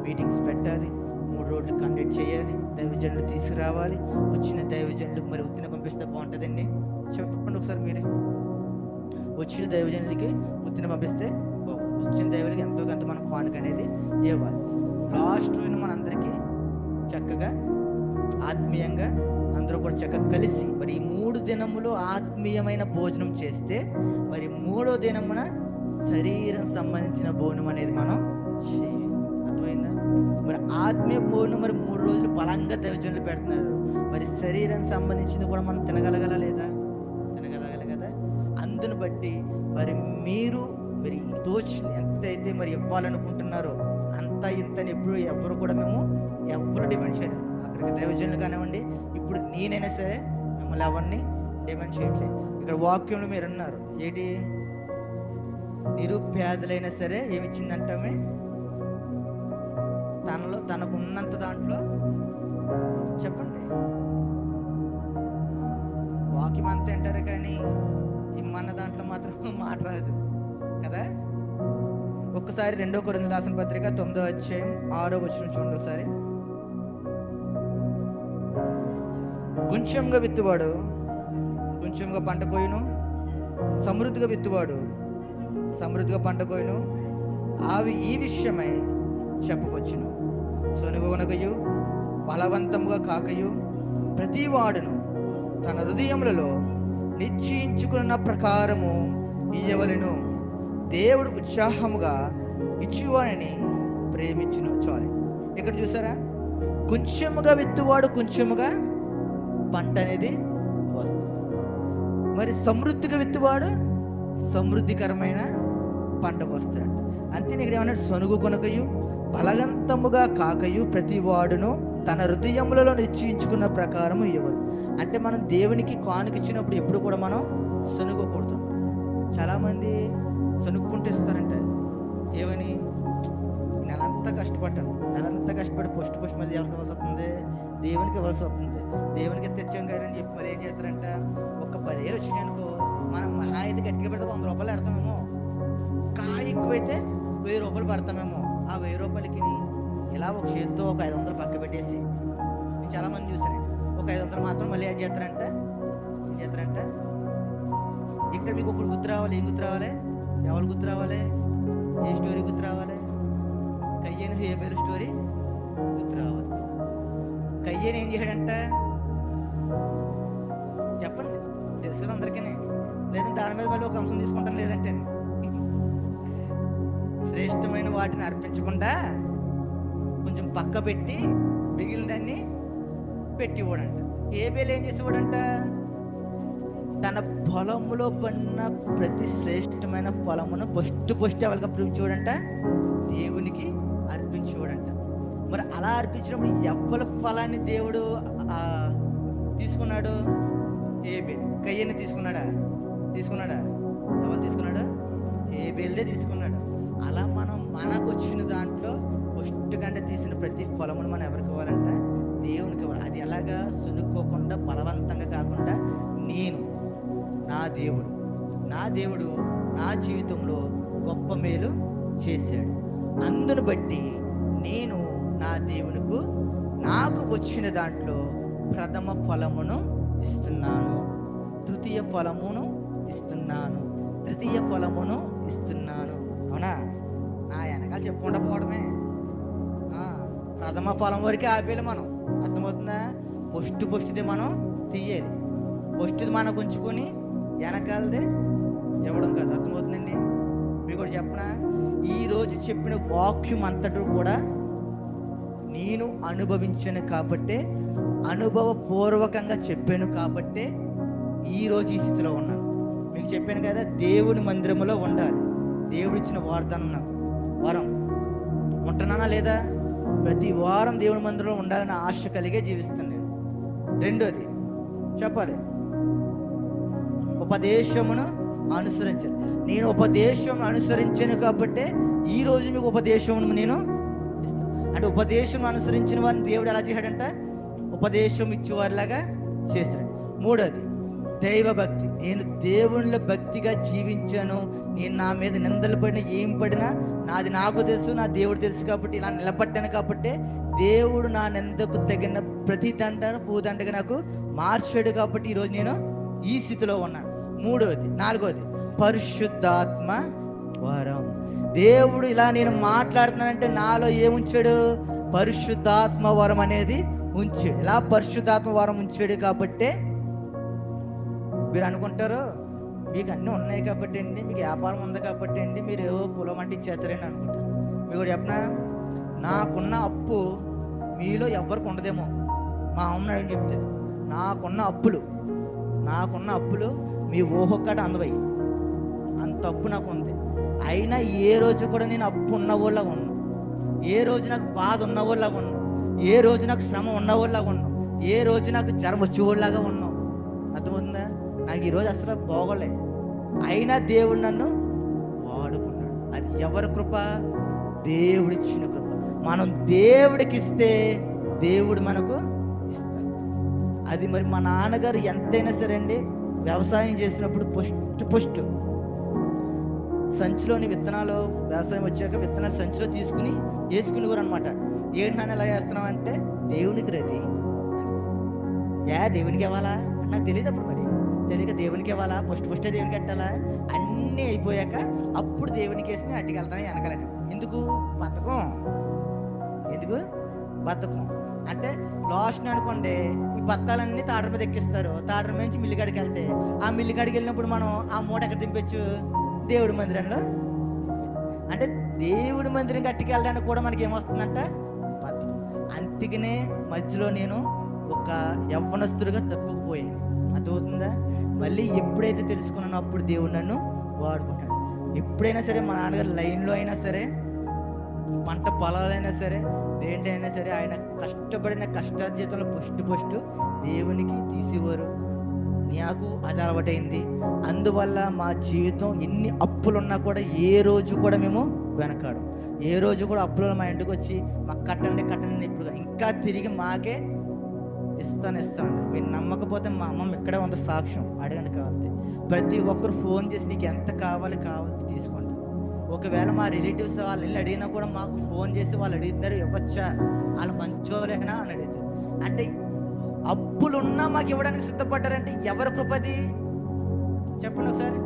మీటింగ్స్ పెట్టాలి, 3 రోజులు కండక్ట్ చేయాలి, దైవజనులు తీసుకురావాలి. వచ్చిన దైవజనులకు మరి ఉత్తిన పంపిస్తే బాగుంటుందండి? చెప్పండి ఒకసారి మీరే. వచ్చిన దైవజనులకి ఉత్తిన పంపిస్తే వచ్చిన దైవులకి ఎంతో కొంత మనం కానుక అనేది ఇవ్వాలి. లాస్ట్ రోజున మనందరికీ చక్కగా ఆత్మీయంగా అందరూ కూడా చక్కగా కలిసి మరి ఈ 3 దినములు ఆత్మీయమైన భోజనం చేస్తే మరి 3వ దినమున శరీరం సంబంధించిన భోజనం అనేది మనం చేయాలి. అర్థమైందా? మరి ఆత్మీయ భోజనం మరి 3 రోజులు బలంగా దైవజనులు పెడుతున్నారు. మరి శరీరం సంబంధించింది కూడా మనం తినగలగల లేదా? తినగలగాలి కదా. అందును బట్టి మరి మీరు మరి దోచిన ఎంతైతే మరి ఇవ్వాలనుకుంటున్నారో అంత ఇంతని ఎవరు కూడా మేము ఎవరు డిమాండ్ చేయలేదు. అక్కడికి దైవజనులు కానివ్వండి, ఇప్పుడు నేనైనా సరే మిమ్మల్ని ఎవరిని డిమాండ్ చేయట్లేదు. ఇక్కడ వాక్యంలో మీరు అన్నారు ఏంటి? నిరుపేదలైనా సరే ఏమిచ్చిందంటే తనకు ఉన్నంత దాంట్లో చెప్పండి. వాక్యం అంతా అంటారు కానీ ఇమ్మన్న దాంట్లో మాత్రం మాట రాదు కదా. ఒక్కసారి 2 కొరింథీయులకు రాసిన పత్రిక 9వ అధ్యాయం 6వ వచనం చూడండి ఒకసారి. కొంచెంగా విత్తువాడు కొంచెంగా పంట కోయును, సమృద్ధిగా విత్తువాడు సమృద్ధిగా పంట కోయును. అవి ఈ విషయమై చెప్పుకొచ్చును. సొనుగునకయు బలవంతముగా కాకయు ప్రతి వాడును తన హృదయములలో నిశ్చయించుకున్న ప్రకారము ఇయ్యవలెను. దేవుడు ఉత్సాహముగా ఇచ్చువాడిని ప్రేమించును. సారీ, ఇక్కడ చూసారా? కొంచెముగా విత్తువాడు కొంచెముగా పంట అనేది వస్తుంది. మరి సమృద్ధిగా విత్తువాడు సమృద్ధికరమైన పంటకు వస్తాడంట. అంతే ఇక్కడ ఏమన్నాడు? సొనుగు కొనకయు బలవంతముగా కాకయు ప్రతి వాడును తన హృదయములలో నిశ్చయించుకున్న ప్రకారము ఇవ్వరు. అంటే మనం దేవునికి కానుక ఇచ్చినప్పుడు ఎప్పుడు కూడా మనం సొనుగకూడదు. చాలామంది సొనుక్కుంటూ ఇస్తారంట. ఏమని? నెలంతా కష్టపడి పుష్టి మళ్ళీ ఎవరికి ఇవ్వాల్సి వస్తుంది? దేవునికి ఇవ్వాల్సి వస్తుంది. దేవునికి తెచ్చాం కానీ అని చెప్పి మళ్ళీ ఏం చేస్తారంట? ఒక 10,000 వచ్చినాయి అనుకో, మనం మహా అయితే గట్టిగా పెడితే 100 రూపాయలు పెడతామేమో, కాయ ఎక్కువైతే 1000 రూపాయలు పెడతామేమో. ఆ 1000 రూపాయలకి ఇలా ఒక చేతితో ఒక 500 పక్క పెట్టేసి, నేను చాలా మంది చూసాను, ఒక 500 మాత్రం మళ్ళీ ఏం చేస్తారంట? ఇక్కడ మీకు ఒకటి గుర్తు రావాలి. ఏం గుర్తు రావాలి? ఎవరు గుర్తు రావాలి? ఏ స్టోరీ గుర్తు రావాలి? కయ్యను హేబేలు స్టోరీ గుర్తు రావాలి. కయ్యను ఏం చేయడంట? చెప్పండి, తెలుసు కదా అందరికీ. లేదంటే దాని మీద మళ్ళీ ఒక అంశం తీసుకుంటాను. లేదంటే శ్రేష్టమైన వాటిని అర్పించకుండా కొంచెం పక్క పెట్టి మిగిలిన దాన్ని పెట్టివాడంట. హేబేలు ఏం చేసేవాడంట? తన పొలములో పడిన ప్రతి శ్రేష్టమైన ఫలమును ఫస్ట్ ఎవరికి అర్పించేవాడంట? దేవునికి అర్పించేవాడంట. మరి అలా అర్పించినప్పుడు ఎవరి ఫలాన్ని దేవుడు తీసుకున్నాడు? హేబేలు. కయ్యని తీసుకున్నాడా? ఎవరు తీసుకున్నాడు? హేబేలుదే తీసుకున్నాడు. అలా మనం మనకు వచ్చిన దాంట్లో ఫస్ట్ కంటే తీసిన ప్రతి ఫలమును మనం ఎవరికి ఇవ్వాలంట? దేవునికి ఇవ్వాలి. అది ఎలాగా? సునుక్కోకుండా బలవంతంగా కాకుండా, నేను నా దేవుడు నా జీవితంలో గొప్ప మేలు చేశాడు, అందును బట్టి నేను నా దేవునికి నాకు వచ్చిన దాంట్లో ప్రథమ ఫలమును ఇస్తున్నాను, తృతీయ ఫలమును ఇస్తున్నాను, తృతీయ ఫలమును ఇస్తున్నాను. అవునా? నా వెనకాల చెప్పుకుంటా పోవడమే. ప్రథమ ఫలం వరకే ఆపేయాలి మనం. అర్థమవుతుందా? పొస్టుది మనం తీయాలి. పొస్టుది మనకు ఉంచుకొని వెనకాలది ఇవ్వడం కాదు. అర్థమవుతుందండి? మీకు కూడా చెప్పనా, ఈరోజు చెప్పిన వాక్యం అంతటా కూడా నేను అనుభవించాను కాబట్టే, అనుభవపూర్వకంగా చెప్పాను కాబట్టే ఈరోజు ఈ స్థితిలో ఉన్నాను. మీకు చెప్పాను కదా, దేవుని మందిరంలో ఉండాలి. దేవుడు ఇచ్చిన వాగ్దానం నాకు, వరం. ఉంటున్నానా లేదా? ప్రతి వారం దేవుని మందిరంలో ఉండాలని ఆశ కలిగే జీవిస్తాను నేను. రెండోది చెప్పాలి, ఉపదేశమును అనుసరించాలి. నేను ఉపదేశం అనుసరించాను కాబట్టే ఈరోజు మీకు ఉపదేశమును నేను ఇస్తాను. అంటే ఉపదేశం అనుసరించిన వారిని దేవుడు ఎలా చేశాడంట? ఉపదేశం ఇచ్చేవారిలాగా చేశాడు. మూడోది దైవభక్తి. నేను దేవుళ్ళ భక్తిగా జీవించాను. నేను నా మీద నిందలు పడినా ఏం పడినా నాది నాకు తెలుసు, నా దేవుడు తెలుసు కాబట్టి ఇలా నిలబడ్డాను. కాబట్టి దేవుడు నా నిందకు తగిన ప్రతి దండను పూదండగా నాకు మార్చాడు. కాబట్టి ఈరోజు నేను ఈ స్థితిలో ఉన్నాను. నాలుగోది పరిశుద్ధాత్మ వరం. దేవుడు ఇలా నేను మాట్లాడుతున్నానంటే నాలో ఏముంచాడు? పరిశుద్ధాత్మ వరం అనేది ఉంచాడు. ఇలా పరిశుద్ధాత్మ వరం ఉంచాడు కాబట్టే మీరు అనుకుంటారు మీకు అన్నీ ఉన్నాయి కాబట్టి అండి, మీకు వ్యాపారం ఉంది కాబట్టి అండి, మీరు ఏవో పొలం అంటే ఇచ్చేస్తారని అనుకుంటారు. మీకు కూడా చెప్పనా, నాకున్న అప్పు మీలో ఎవరికి ఉండదేమో. మా అమ్మ అడిగి చెప్తుంది, నాకున్న అప్పులు మీ ఊహొక్కట అందవై అంత అప్పు నాకు ఉంది. అయినా ఏ రోజు కూడా నేను అప్పు ఉన్నవాళ్ళగా ఉన్నాను. ఏ రోజు నాకు బాధ ఉన్నవాళ్ళగా ఉన్నాను. ఏ రోజు నాకు శ్రమ ఉన్నవాళ్ళగా ఉన్నాను. ఏ రోజు నాకు జ్వరం వచ్చేవాళ్ళగా ఉన్నాం. అర్థమవుతుందా? నాకు ఈరోజు అసలు బాగోలే. అయినా దేవుడు నన్ను వాడుకున్నాడు. అది ఎవరి కృప? దేవుడిచ్చిన కృప. మనం దేవుడికి ఇస్తే దేవుడు మనకు ఇస్తాడు. అది మరి మా నాన్నగారు ఎంతైనా సరే అండి, వ్యవసాయం చేసినప్పుడు పుష్టు సంచిలోని విత్తనాలు, వ్యవసాయం వచ్చాక విత్తనాలు సంచిలో తీసుకుని వేసుకునేవారు అనమాట. ఏంటి నన్ను ఎలా వేస్తున్నావు అంటే, దేవునికి రది. దేవునికి ఇవ్వాలా అని నాకు తెలియదు అప్పుడు. మరి తెలియక దేవునికి ఇవ్వాలా, పుష్టే దేవునికి పెట్టాలా, అన్నీ అయిపోయాక అప్పుడు దేవునికి వేసి అట్టుకు వెళ్తాను వెనకాలని. ఎందుకు? బద్ధకం అంటే లాస్ట్ అనుకోండి, ఈ బత్తాలన్నీ తాడర మీద ఎక్కిస్తారు. తాడర మీద నుంచి మిల్లికాడికి వెళ్తే, ఆ మిల్లికాడికి వెళ్ళినప్పుడు మనం ఆ మూట ఎక్కడ దింపచ్చు? దేవుడి మందిరంలో. అంటే దేవుడి మందిరం కట్టుకెళ్ళడానికి కూడా మనకి ఏమొస్తుందంట? బద్ధకం. అందుకనే మధ్యలో నేను ఒక యవ్వనస్తుడిగా తప్పుకుపోయాను. అర్థమవుతుందా? మళ్ళీ ఎప్పుడైతే తెలుసుకున్నానో అప్పుడు దేవుడు నన్ను వాడుకుంటాడు. ఎప్పుడైనా సరే మా నాన్నగారు లైన్లో అయినా సరే, పంట పొలాలైనా సరే, దేంటైనా సరే ఆయన కష్టపడిన కష్టార్జితంలో పొస్టు దేవునికి తీసేవారు. నాకు అది అలవాటైంది. అందువల్ల మా జీవితం ఎన్ని అప్పులున్నా కూడా ఏ రోజు కూడా మేము వెనకాడు. ఏ రోజు కూడా అప్పులలో మా ఇంటికి వచ్చి మాకు కట్టండి ఇప్పుడు ఇంకా తిరిగి మాకే ఇస్తాను. మీరు నమ్మకపోతే మా అమ్మమ్మ ఇక్కడే ఉంది సాక్ష్యం, అడగండి కావాలి. ప్రతి ఒక్కరు ఫోన్ చేసి నీకు ఎంత కావాలి తీసుకోండి. ఒకవేళ మా రిలేటివ్స్ వాళ్ళు వెళ్ళి అడిగినా కూడా మాకు ఫోన్ చేసి వాళ్ళు అడుగుతారు, ఇవ్వచ్చా, వాళ్ళు మంచోలేనా అని అడుగుతారు. అంటే అప్పులున్నా మాకు ఇవ్వడానికి సిద్ధపడ్డారంటే ఎవరి కృపది? చెప్పండి ఒకసారి,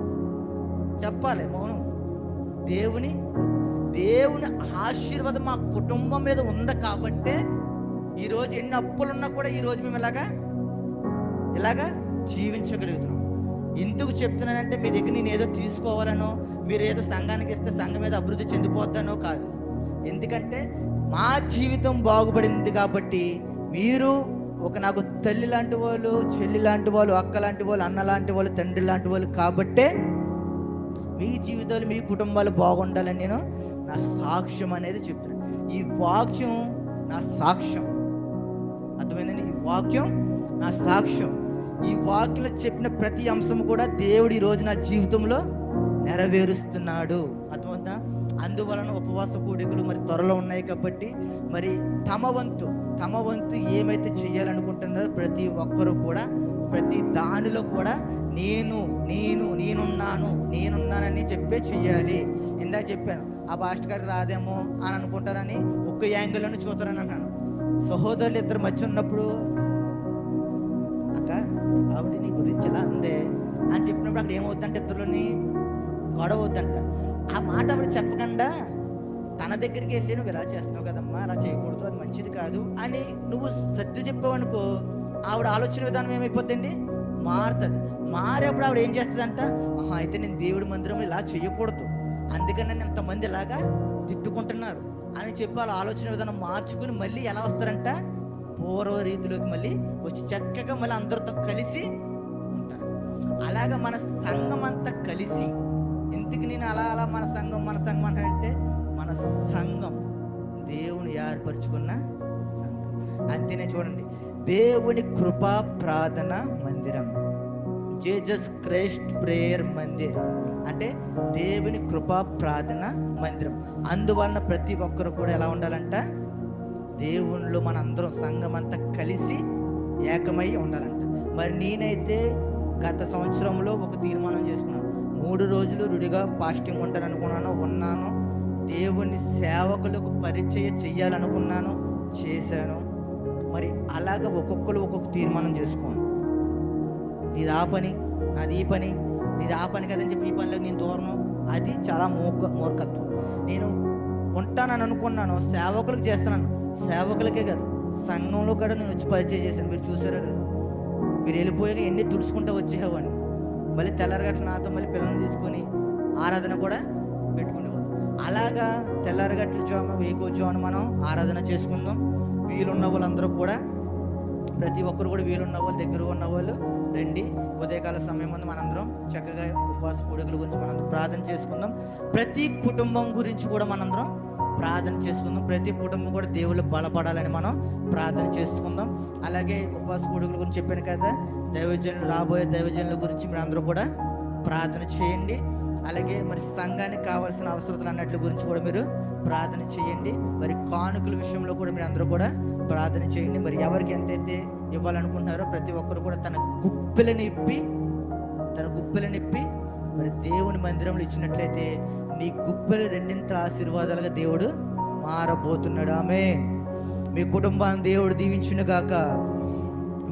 చెప్పాలి. మౌనం. దేవుని ఆశీర్వాదం మా కుటుంబం మీద ఉంది కాబట్టే ఈరోజు ఎన్ని అప్పులున్నా కూడా ఈరోజు మేము ఇలాగా జీవించగలుగుతున్నాం. ఎందుకు చెప్తున్నానంటే మీ దగ్గర నేను ఏదో తీసుకోవాలనో, మీరు ఏదో సంఘానికి ఇస్తే సంఘం మీద అభివృద్ధి చెందిపోతానో కాదు. ఎందుకంటే మా జీవితం బాగుపడింది కాబట్టి మీరు నాకు తల్లి లాంటి వాళ్ళు, చెల్లి లాంటి వాళ్ళు, అక్క లాంటి వాళ్ళు, అన్న లాంటి వాళ్ళు, తండ్రి లాంటి వాళ్ళు కాబట్టే మీ జీవితాలు, మీ కుటుంబాలు బాగుండాలని నేను నా సాక్ష్యం అనేది చెప్తున్నాను. ఈ వాక్యం నా సాక్ష్యం. అర్థమైందండి? ఈ వాక్యం నా సాక్ష్యం. ఈ వాక్యంలో చెప్పిన ప్రతి అంశం కూడా దేవుడు ఈ రోజు నా జీవితంలో నెరవేరుస్తున్నాడు. అర్థమవుతుందా? అందువలన ఉపవాస కూడికలు మరి త్వరలో ఉన్నాయి కాబట్టి మరి తమ వంతు ఏమైతే చేయాలనుకుంటున్నారో ప్రతి ఒక్కరూ కూడా ప్రతి దానిలో కూడా నేనున్నానని చెప్పే చెయ్యాలి. ఇందాక చెప్పాను, ఆ పాస్టర్ గారు రాదేమో అని అనుకుంటారని ఒక్క యాంగిల్లోనే చూస్తారని అన్నాను. సహోదరులు ఇద్దరు మధ్య ఉన్నప్పుడు అక్క ఆవిడ నీ గురించి ఇలా అందే అని చెప్పినప్పుడు అక్కడ ఏమవుతుందంటే ఇద్దరులోని గొడవ అవుద్దంట. ఆ మాట ఆవిడ చెప్పకుండా తన దగ్గరికి వెళ్ళి నువ్వు ఇలా చేస్తున్నావు కదమ్మా, అలా చేయకూడదు, అది మంచిది కాదు అని నువ్వు సర్ది చెప్పావనుకో, ఆవిడ ఆలోచన విధానం ఏమైపోద్దండి, మారుతుంది. మారేప్పుడు ఆవిడ ఏం చేస్తుందంట, అయితే నేను దేవుడి మందిరం ఇలా చేయకూడదు, అందుకని నన్ను ఎంతమంది ఇలాగా తిట్టుకుంటున్నారు అని చెప్పి వాళ్ళ ఆలోచన విధానం మార్చుకుని మళ్ళీ ఎలా వస్తారంట, పూర్వ రీతిలోకి మళ్ళీ వచ్చి చక్కగా మళ్ళీ అందరితో కలిసి ఉంటారు. అలాగా మన సంఘం అంతా కలిసి, ఎందుకు నేను అలా మన సంఘం అంటే మన సంఘం దేవుని ఏర్పరచుకున్న సంఘం. అంతేనే చూడండి, దేవుని కృపా ప్రార్థన మందిరం, జీసస్ క్రైస్ట్ ప్రేయర్ మందిర్ అంటే దేవుని కృపా ప్రార్థన మందిరం. అందువలన ప్రతి ఒక్కరు కూడా ఎలా ఉండాలంట, దేవునిలో మనందరం సంఘం అంతా కలిసి ఏకమై ఉండాలంట. మరి నేనైతే గత సంవత్సరంలో ఒక తీర్మానం చేసుకున్నాను, 3 రోజులు రుడిగా ఫాస్టింగ్ ఉంటాను అనుకున్నాను, ఉన్నాను. దేవుని సేవకులకు పరిచయం చెయ్యాలనుకున్నాను, చేశాను. మరి అలాగ ఒక్కొక్కరు ఒక్కొక్క తీర్మానం చేసుకోను. నీది ఆ పని, నాది ఈ పని, నీది ఆ పని కదని చెప్పి ఈ పనిలో నేను దూరను, అది చాలా మూర్ఖత్వం. నేను ఉంటానని అనుకున్నాను, సేవకులకు చేస్తున్నాను, సేవకులకే కాదు సంఘంలో కూడా నేను వచ్చి పరిచయం చేశాను. మీరు చూసారా కదా, మీరు వెళ్ళిపోయాక ఎన్ని తుడుచుకుంటూ వచ్చేవాడిని, మళ్ళీ తెల్లారగట్ల నాతో మళ్ళీ పిల్లల్ని తీసుకొని ఆరాధన కూడా పెట్టుకునేవాడు. అలాగా తెల్లారగట్ల జోమ వేకోజోన మనం ఆరాధన చేసుకుందాం. వీలున్న వాళ్ళందరూ కూడా, ప్రతి ఒక్కరు కూడా వీలున్న వాళ్ళు, దగ్గర ఉన్న వాళ్ళు రండి. ఉదయకాల సమయం ముందు మనందరం చక్కగా ఉపవాస కూడికల గురించి మనందరం ప్రార్థన చేసుకుందాం. ప్రతి కుటుంబం గురించి కూడా మనందరం ప్రార్థన చేసుకుందాం. ప్రతి కుటుంబం కూడా దేవుళ్ళు బలపడాలని మనం ప్రార్థన చేసుకుందాం. అలాగే ఉపవాస కూడికల గురించి చెప్పాను కదా, దైవజనులు, రాబోయే దైవజనుల గురించి మీరు అందరూ కూడా ప్రార్థన చేయండి. అలాగే మరి సంఘానికి కావాల్సిన అవసరతలు అన్నట్ల గురించి కూడా మీరు ప్రార్థన చేయండి. మరి కానుకల విషయంలో కూడా మీరు అందరూ కూడా ప్రార్థన చేయండి. మరి ఎవరికి ఎంతైతే ఇవ్వాలనుకుంటున్నారో ప్రతి ఒక్కరు కూడా తన గుప్పెలను ఇప్పి మరి దేవుని మందిరంలో ఇచ్చినట్లయితే నీ గుప్పెలు రెండింతల ఆశీర్వాదాలుగా దేవుడు మారబోతున్నాడు. ఆమేన్. మీ కుటుంబాన్ని దేవుడు దీవించును గాక.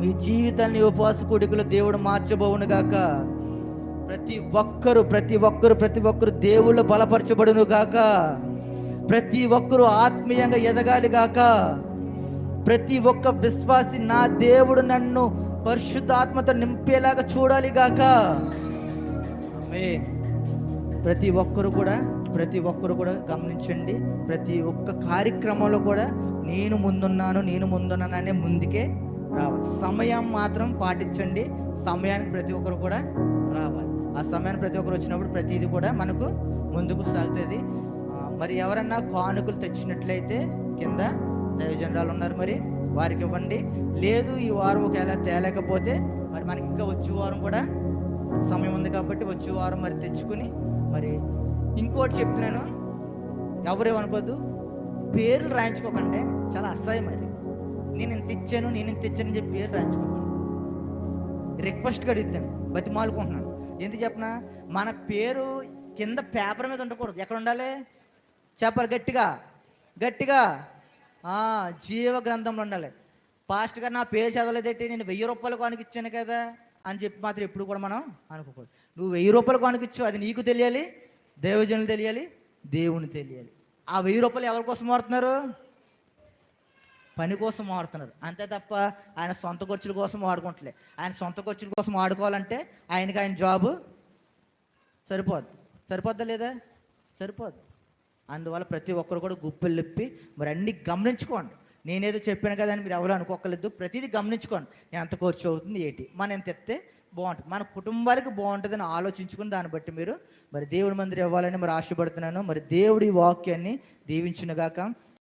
మీ జీవితాన్ని ఉపవాస కూడికలో దేవుడు మార్చబోవును గాక. ప్రతి ఒక్కరు దేవుళ్ళు బలపరచబడును గాక. ప్రతి ఒక్కరూ ఆత్మీయంగా ఎదగాలి గాక. ప్రతి ఒక్క విశ్వాసి, నా దేవుడు నన్ను పరిశుద్ధాత్మతో నింపేలాగా చూడాలి గాక. ఆమేన్. ప్రతి ఒక్కరు కూడా గమనించండి. ప్రతి ఒక్క కార్యక్రమంలో కూడా నేను ముందున్నాననే ముందుకే రావాలి. సమయం మాత్రం పాటించండి. సమయానికి ప్రతి ఒక్కరు కూడా రావాలి. ఆ సమయానికి ప్రతి ఒక్కరు వచ్చినప్పుడు ప్రతిదీ కూడా మనకు ముందుకు సాగుతుంది. మరి ఎవరన్నా కానుకలు తెచ్చినట్లయితే కింద దైవజనరాలు ఉన్నారు, మరి వారికి ఇవ్వండి. లేదు ఈ వారం ఒకవేళ తేలేకపోతే మరి మనకి ఇంకా వచ్చే వారం కూడా సమయం ఉంది కాబట్టి వచ్చే వారం మరి తెచ్చుకుని, మరి ఇంకోటి చెప్తున్నాను, ఎవరేమనుకోద్దు, పేర్లు రాయించుకోకండి, చాలా అసహ్యం అది. నేను ఇంత ఇచ్చాను చెప్పి పేరు రాయించుకోకండి. రిక్వెస్ట్గా అడుగుతాను, బతిమాలుకుంటున్నాను. ఎందుకు చెప్పనా, మన పేరు కింద పేపర్ మీద ఉండకూడదు. ఎక్కడ ఉండాలి చెప్పాలి, గట్టిగా జీవ గ్రంథంలో ఉండాలి. పాస్ట్ గారు నా పేరు చదవలేదేంటి, నేను 1000 రూపాయలు కానుకిచ్చాను కదా అని చెప్పి మాత్రం ఎప్పుడు కూడా మనం అనుకోకూడదు. నువ్వు 1000 రూపాయలు కానుకిచ్చు, అది నీకు తెలియాలి, దైవజనులు తెలియాలి, దేవుని తెలియాలి. ఆ 1000 రూపాయలు ఎవరి కోసం వాడుతున్నారు, పని కోసం వాడుతున్నారు. అంతే తప్ప ఆయన సొంత ఖర్చుల కోసం వాడుకుంటలే. ఆయన సొంత ఖర్చుల కోసం వాడుకోవాలంటే ఆయన జాబు సరిపోద్దా లేదా, సరిపోద్దు. అందువల్ల ప్రతి ఒక్కరు కూడా గుప్పెలు ఇప్పి మరి అన్ని గమనించుకోండి. నేనేదో చెప్పాను కదా అని మీరు ఎవరు అనుకోకలేదు. ప్రతిదీ గమనించుకోండి, ఎంత ఖర్చు అవుతుంది ఏంటి, మనం ఎంత ఎత్తే బాగుంటుంది, మన కుటుంబానికి బాగుంటుందని ఆలోచించుకుని దాన్ని బట్టి మీరు మరి దేవుడి మందిరం ఇవ్వాలని మరి ఆశపడుతున్నాను. మరి దేవుడి వాక్యాన్ని దీవించునుగాక.